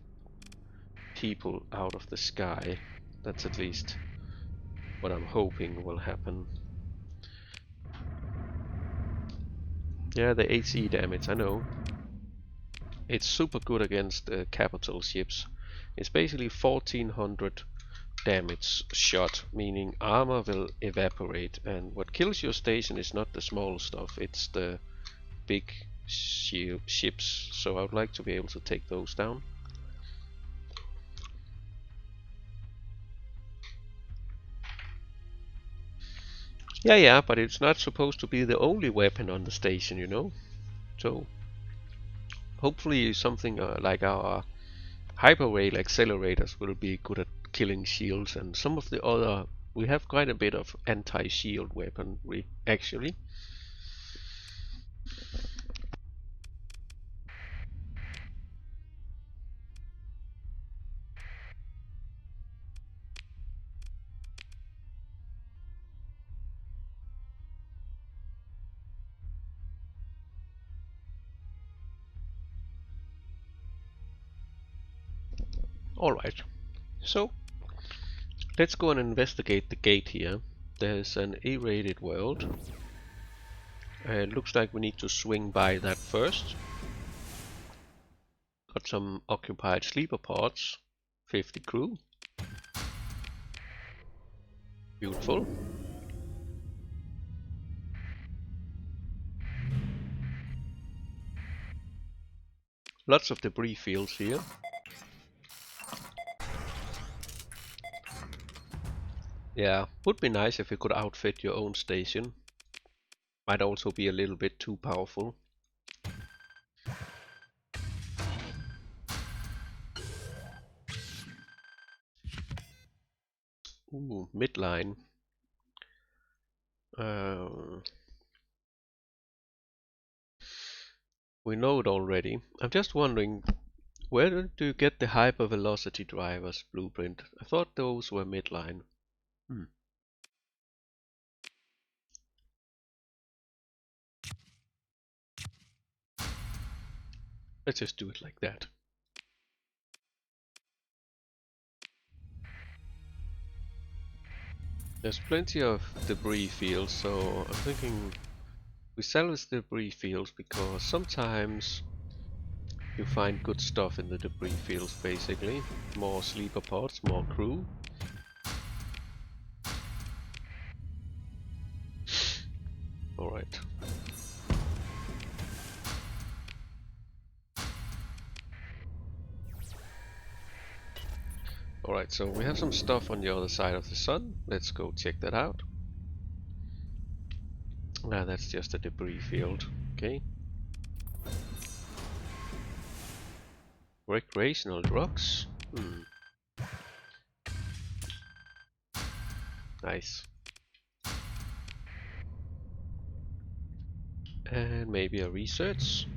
people out of the sky. That's at least what I'm hoping will happen. Yeah, the HE damage, I know. It's super good against capital ships. It's basically 1400 damage shot, meaning armor will evaporate, and what kills your station is not the small stuff, it's the big ships, so I would like to be able to take those down. Yeah, but it's not supposed to be the only weapon on the station, you know? So, hopefully something like our hyperrail accelerators will be good at killing shields, and some of the other... We have quite a bit of anti-shield weaponry, actually. Alright, so let's go and investigate the gate here. There's an A-rated world. It looks like we need to swing by that first. Got some occupied sleeper pods. 50 crew. Beautiful. Lots of debris fields here. Yeah, would be nice if you could outfit your own station. Might also be a little bit too powerful. Ooh, midline. We know it already. I'm just wondering, where do you get the hypervelocity drivers blueprint? I thought those were midline. Let's just do it like that. There's plenty of debris fields, so I'm thinking we salvage the debris fields because sometimes you find good stuff in the debris fields, basically. More sleeper pods, more crew. Alright. Alright, so we have some stuff on the other side of the sun. Let's go check that out. That's just a debris field. Okay. Recreational drugs. Nice. And maybe a research.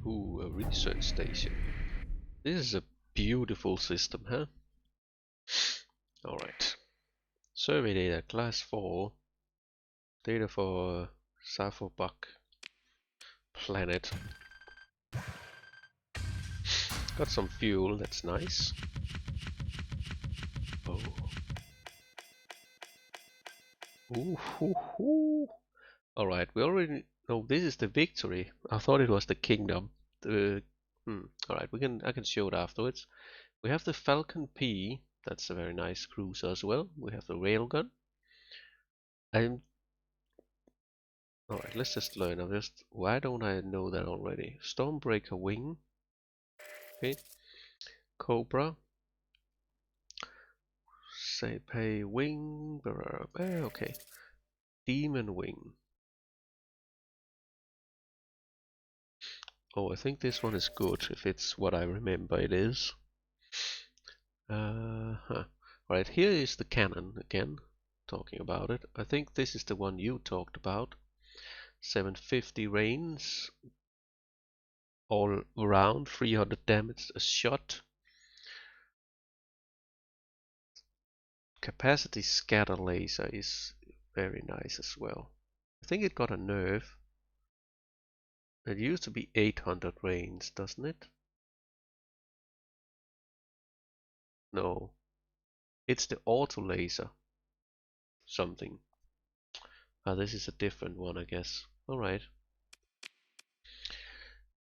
Ooh, a research station. This is a beautiful system, huh? Alright. Survey data, class 4. Data for Safobak planet. Got some fuel, that's nice. Oh. Ooh, hoo, hoo. Alright, we already know this is the victory. I thought it was the kingdom. The Alright, I can show it afterwards. We have the Falcon P, that's a very nice cruiser as well. We have the railgun. Alright, let's just learn. Why don't I know that already? Stormbreaker wing. Okay. Cobra. Say pay wing. Okay. Demon wing. Oh, I think this one is good if it's what I remember it is. Right, here is the cannon again. Talking about it. I think this is the one you talked about. 750 range. All around, 300 damage a shot. Capacity scatter laser is very nice as well. I think it got a nerf. It used to be 800 range, doesn't it? No. It's the auto laser. Something. This is a different one, I guess. Alright.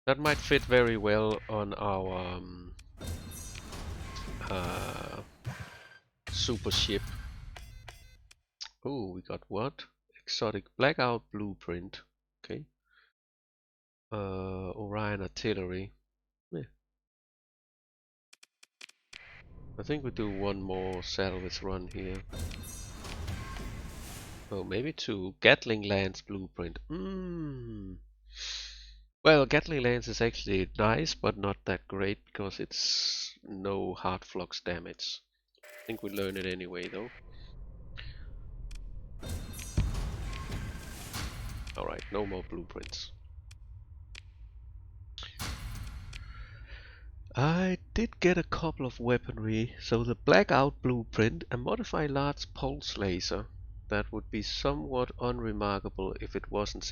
That might fit very well on our super ship. Oh, we got what? Exotic blackout blueprint. Okay. Orion artillery. Yeah. I think we do one more salvage run here. Oh, maybe two. Gatling Lance blueprint. Well, Gatling Lance is actually nice, but not that great because it's no hard flux damage. I think we learn it anyway, though. Alright, no more blueprints. I did get a couple of weaponry. So the Blackout blueprint, a modified large pulse laser. That would be somewhat unremarkable if it wasn't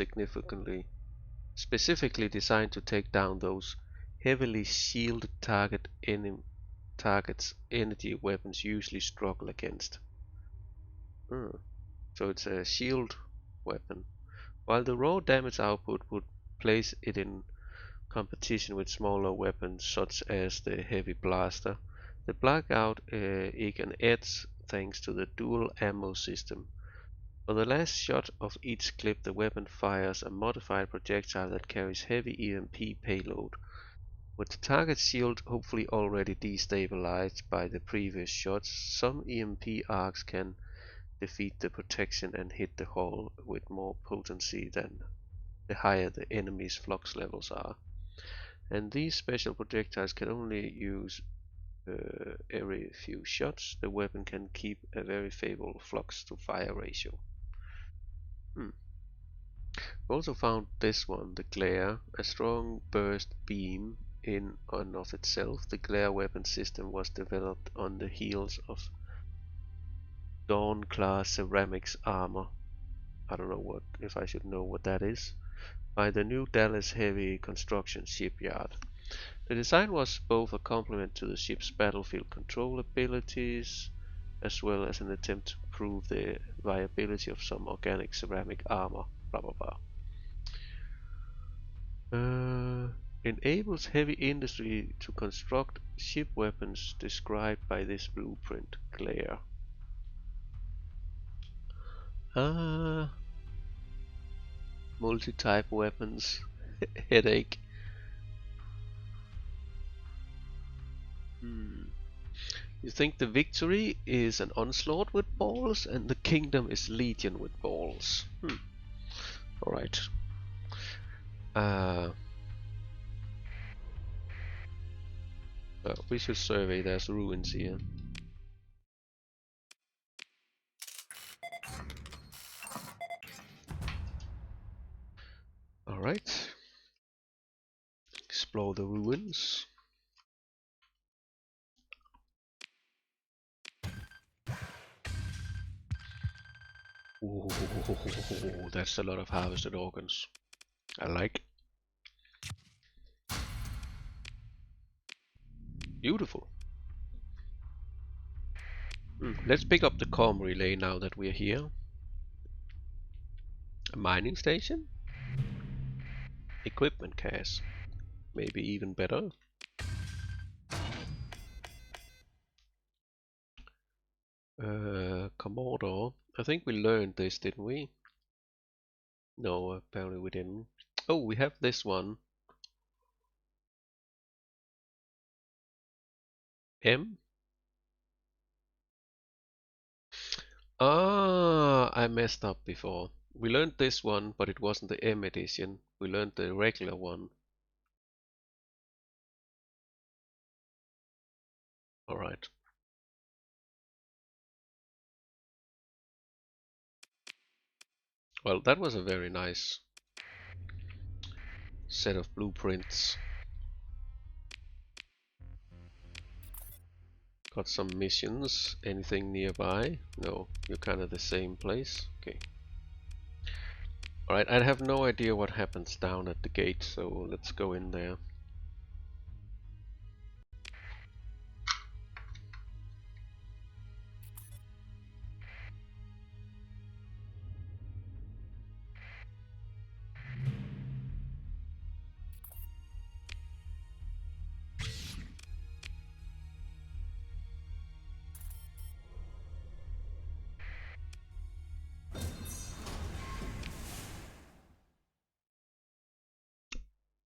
specifically designed to take down those heavily shielded targets energy weapons usually struggle against. So it's a shield weapon. While the raw damage output would place it in competition with smaller weapons such as the heavy blaster, the Blackout is an edge thanks to the dual ammo system. For the last shot of each clip, the weapon fires a modified projectile that carries heavy EMP payload. With the target shield hopefully already destabilized by the previous shots, some EMP arcs can defeat the protection and hit the hull with more potency than the higher the enemy's flux levels are. And these special projectiles can only use every few shots. The weapon can keep a very favorable flux to fire ratio. We also found this one, the glare, a strong burst beam in and of itself. The glare weapon system was developed on the heels of Dawn class ceramics armor. I don't know if I should know what that is. By the new Dallas Heavy Construction shipyard. The design was both a complement to the ship's battlefield control abilities, as well as an attempt to prove the viability of some organic ceramic armor. Blah blah blah. Enables heavy industry to construct ship weapons described by this blueprint. Glare. Multi-type weapons. Headache. You think the victory is an onslaught with balls and the kingdom is legion with balls. Alright. We should survey, there's ruins here. Alright. Explore the ruins. Ooh, that's a lot of harvested organs. I like. Beautiful. Let's pick up the comm relay now that we're here. A mining station? Equipment cache. Maybe even better. Commodore. I think we learned this, didn't we? No, apparently we didn't. Oh, we have this one. M? Ah, I messed up before. We learned this one, but it wasn't the M edition. We learned the regular one. Alright. Well, that was a very nice set of blueprints. Got some missions. Anything nearby? No, you're kind of the same place. Okay. Alright, I have no idea what happens down at the gate, so let's go in there.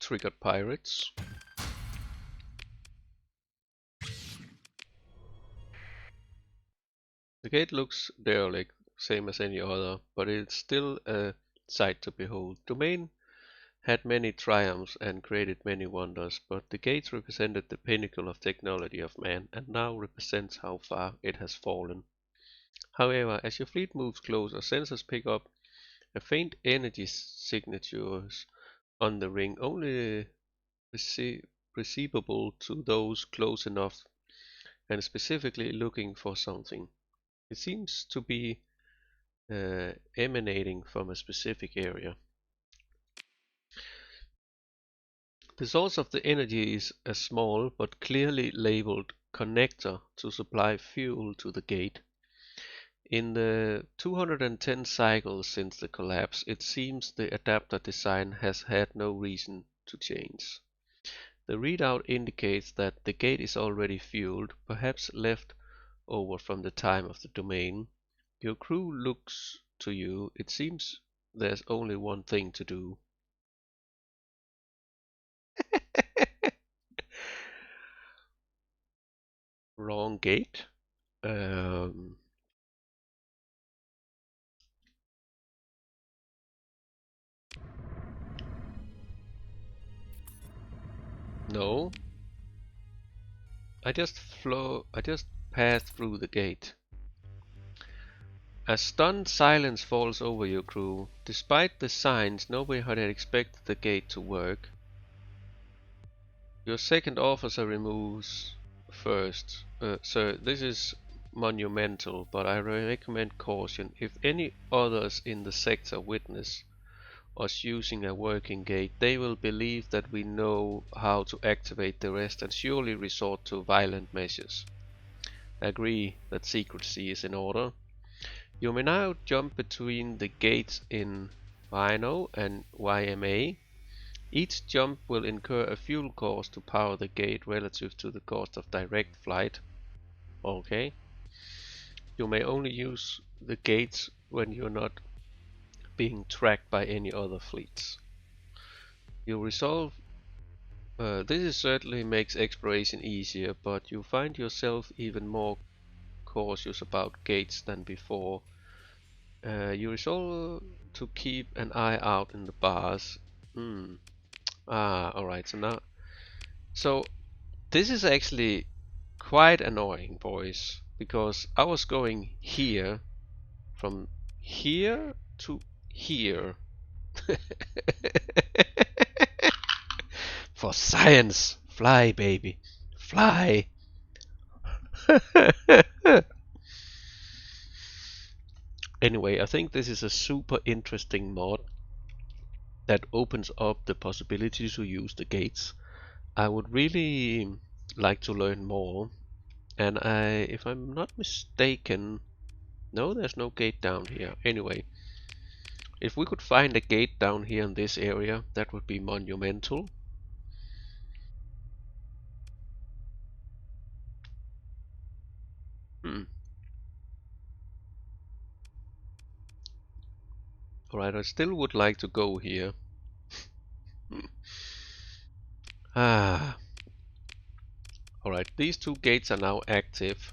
Triggered pirates. The gate looks derelict, same as any other, but it's still a sight to behold. Domain had many triumphs and created many wonders, but the gates represented the pinnacle of technology of man, and now represents how far it has fallen. However, as your fleet moves closer, sensors pick up a faint energy signatures on the ring, only perceivable to those close enough and specifically looking for something. It seems to be emanating from a specific area. The source of the energy is a small but clearly labeled connector to supply fuel to the gate. In the 210 cycles since the collapse, it seems the adapter design has had no reason to change. The readout indicates that the gate is already fueled, perhaps left over from the time of the domain. Your crew looks to you. It seems there's only one thing to do. Wrong gate? No. I just passed through the gate. A stunned silence falls over your crew. Despite the signs, nobody had expected the gate to work. Your second officer removes first. Sir, this is monumental, but I recommend caution. If any others in the sector witness us using a working gate, they will believe that we know how to activate the rest and surely resort to violent measures. Agree that secrecy is in order. You may now jump between the gates in Rhino and YMA. Each jump will incur a fuel cost to power the gate relative to the cost of direct flight. Okay. You may only use the gates when you're not being tracked by any other fleets. You resolve this certainly makes exploration easier, but you find yourself even more cautious about gates than before. You resolve to keep an eye out in the bars. Alright, so this is actually quite annoying, boys, because I was going here, from here to here. For science! Fly, baby! Fly! Anyway, I think this is a super interesting mod that opens up the possibility to use the gates. I would really like to learn more, and if I'm not mistaken, no, there's no gate down here. Anyway, if we could find a gate down here in this area, that would be monumental. Hmm. Alright, I still would like to go here. Ah. Alright, these two gates are now active.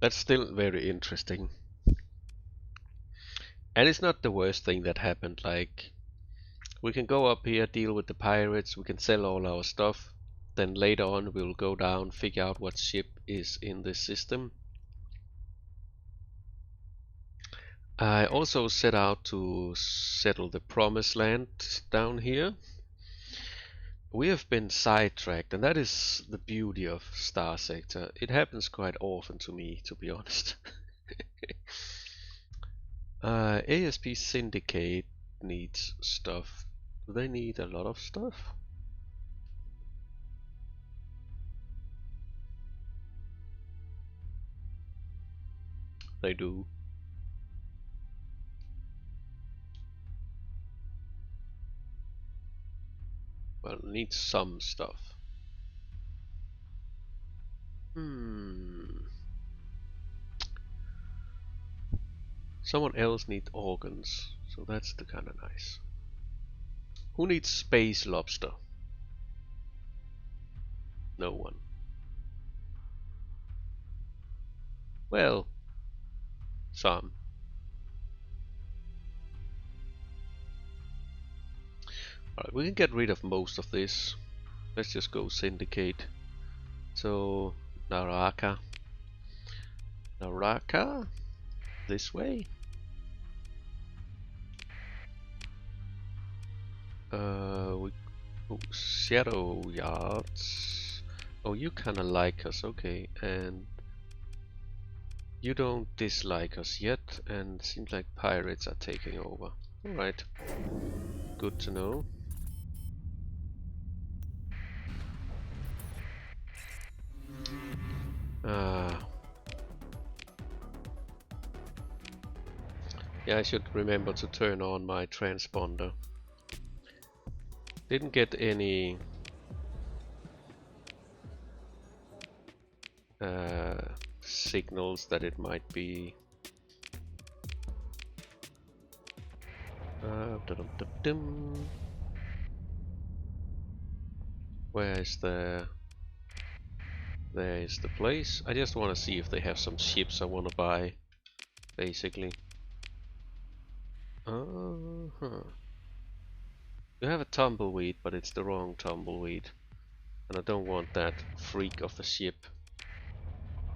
That's still very interesting. And it's not the worst thing that happened. Like, we can go up here, deal with the pirates, we can sell all our stuff. Then later on we'll go down, figure out what ship is in this system. I also set out to settle the promised land down here. We have been sidetracked, and that is the beauty of Starsector. It happens quite often to me, to be honest. ASP Syndicate needs stuff. Do they need a lot of stuff? They do. Well, needs some stuff. Someone else needs organs, so that's the kind of nice. Who needs space lobster? No one. Well, some. Alright, we can get rid of most of this. Let's just go syndicate. So, Naraka. Naraka? This way? Shadow Yards. Oh, you kinda like us, okay. And you don't dislike us yet, and seems like pirates are taking over. Alright. Good to know. Yeah, I should remember to turn on my transponder. Didn't get any signals that it might be where is the there is the place. I just want to see if they have some ships I want to buy, basically. Uh-huh. You have a tumbleweed, but it's the wrong tumbleweed, and I don't want that freak of a ship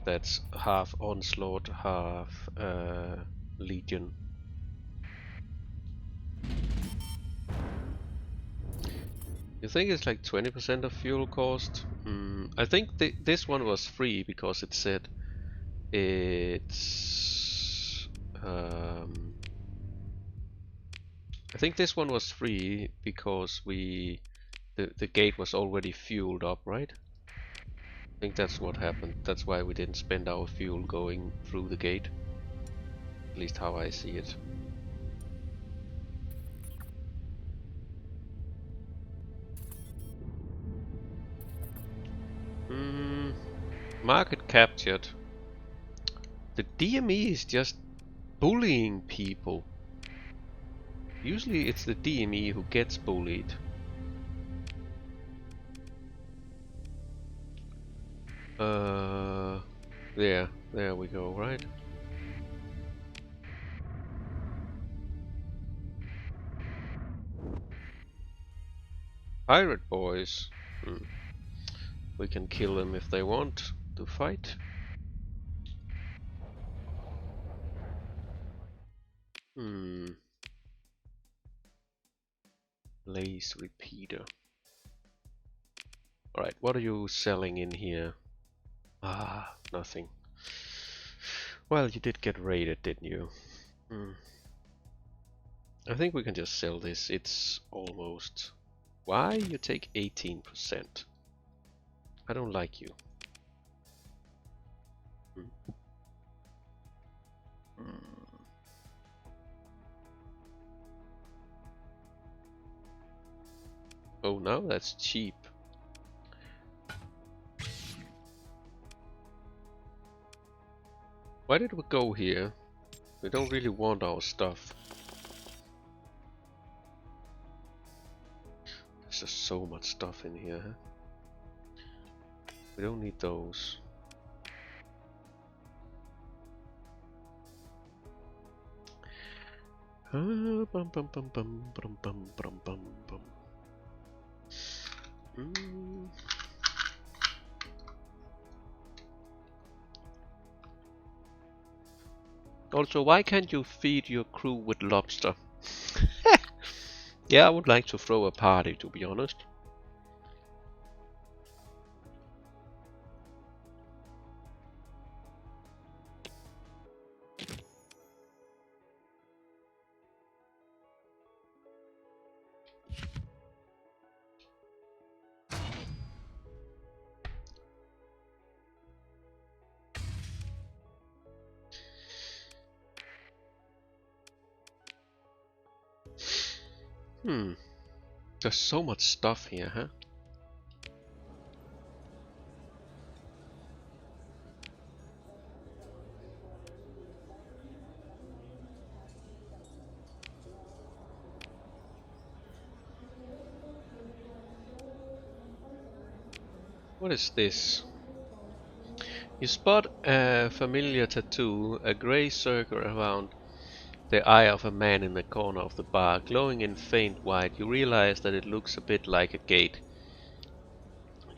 that's half onslaught, half legion. You think it's like 20% of fuel cost? I think this one was free because it said it's. I think this one was free because the gate was already fueled up, right? I think that's what happened. That's why we didn't spend our fuel going through the gate. At least how I see it. Market captured. The DME is just bullying people. Usually it's the DME who gets bullied. There we go, right? Pirate boys. We can kill them if they want to fight. Lace repeater. Alright, what are you selling in here? Ah, nothing. Well, you did get raided, didn't you? Hmm. I think we can just sell this. It's almost... Why you take 18%? I don't like you. Hmm. Hmm. Oh, now that's cheap. Why did we go here? We don't really want our stuff. There's just so much stuff in here, huh? We don't need those. Bum, bum, bum, bum, bum, bum, bum, bum, bum. Mm. Also, why can't you feed your crew with lobster? Yeah, I would like to throw a party, to be honest. Hmm, there's so much stuff here, huh? What is this? You spot a familiar tattoo, a grey circle around the eye of a man in the corner of the bar, glowing in faint white. You realize that it looks a bit like a gate.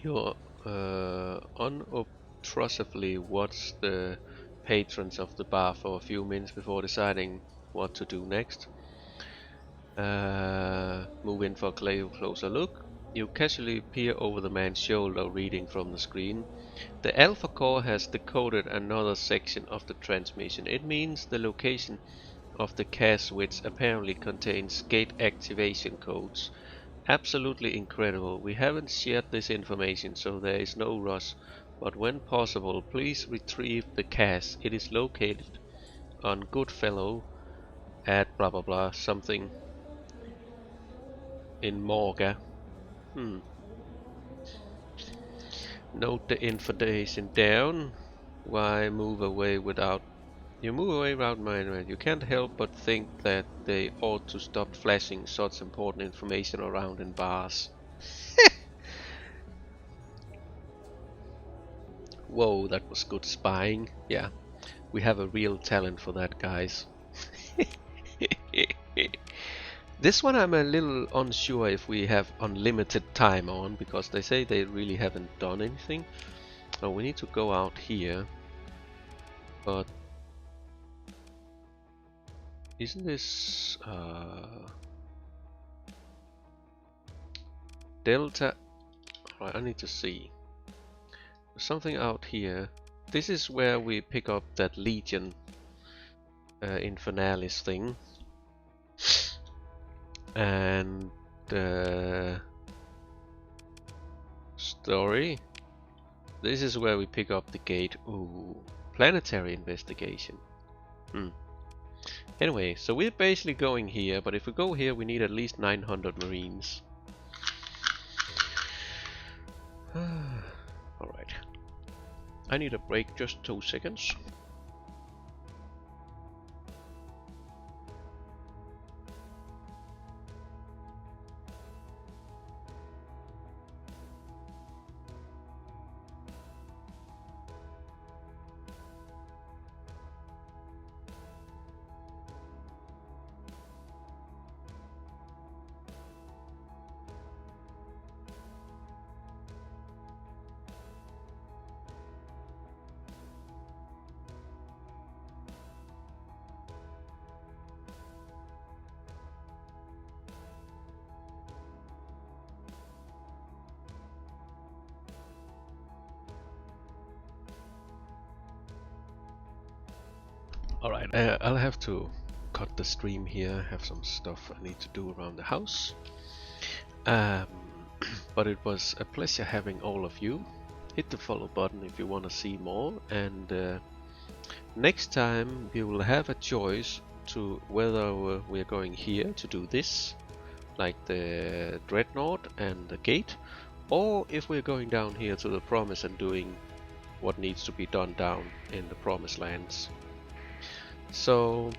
You unobtrusively watch the patrons of the bar for a few minutes before deciding what to do next. Move in for a closer look. You casually peer over the man's shoulder, reading from the screen. The Alpha Core has decoded another section of the transmission. It means the location of the cache, which apparently contains gate activation codes. Absolutely incredible. We haven't shared this information, so there is no rush. But when possible, please retrieve the cache. It is located on Goodfellow at blah blah blah something in Morga. Hmm. Note the information down. Why move away without... You move away without mind. You can't help but think that they ought to stop flashing such important information around in bars. Whoa, that was good spying. Yeah, we have a real talent for that, guys. This one I'm a little unsure if we have unlimited time on, because they say they really haven't done anything. Oh, we need to go out here. But isn't this Delta? Right, I need to see. There's something out here. This is where we pick up that Legion Infernalis thing. And story. This is where we pick up the gate. Ooh, planetary investigation. Hmm. Anyway, so we're basically going here, but if we go here, we need at least 900 marines. Alright. I need a break, just 2 seconds. Alright, I'll have to cut the stream here. Have some stuff I need to do around the house. Um, but it was a pleasure having all of you. Hit the follow button if you want to see more, and next time we will have a choice to whether we're going here to do this, like the Dreadnought and the gate, or if we're going down here to the Promise and doing what needs to be done down in the Promised Lands. So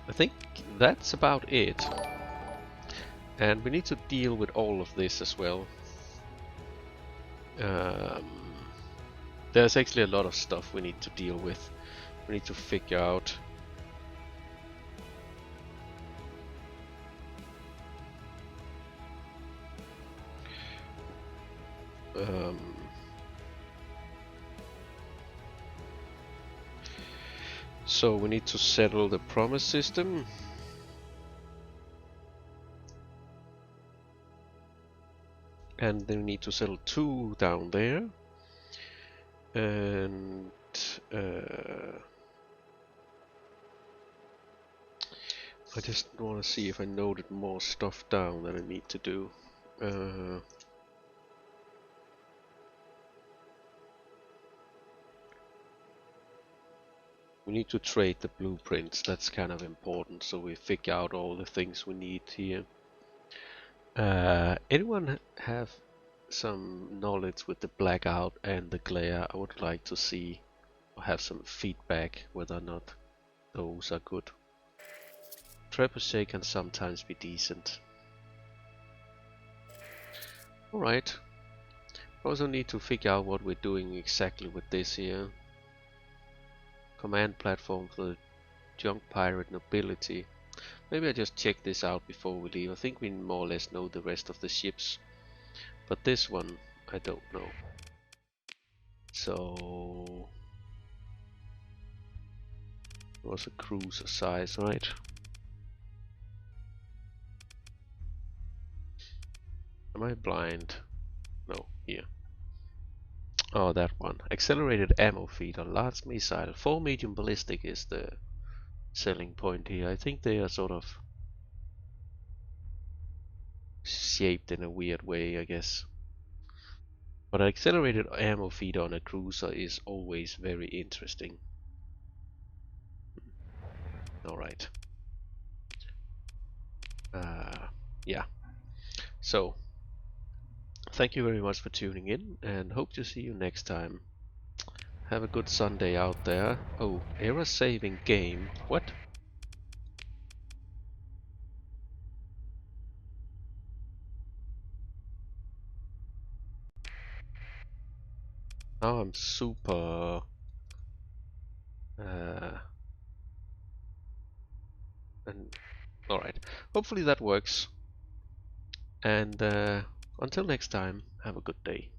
I think that's about it. And we need to deal with all of this as well. There's actually a lot of stuff we need to deal with. We need to figure out so we need to settle the promise system. And then we need to settle 2 down there. And I just want to see if I noted more stuff down that I need to do. We need to trade the blueprints, that's kind of important, so we figure out all the things we need here. Anyone have some knowledge with the blackout and the glare? I would like to see or have some feedback whether or not those are good. Trebuchet can sometimes be decent. Alright. Also need to figure out what we're doing exactly with this here. Command platform for the junk pirate nobility. Maybe I just check this out before we leave. I think we more or less know the rest of the ships. But this one, I don't know. So... it was a cruiser size, right? Am I blind? No, here. Oh, that one. Accelerated ammo feed on large missile. 4 medium ballistic is the selling point here. I think they are sort of shaped in a weird way, I guess. But accelerated ammo feed on a cruiser is always very interesting. Alright. Yeah. So, thank you very much for tuning in, and hope to see you next time. Have a good Sunday out there. Oh, error saving game. What? Now I'm super... and alright. Hopefully that works. And until next time, have a good day.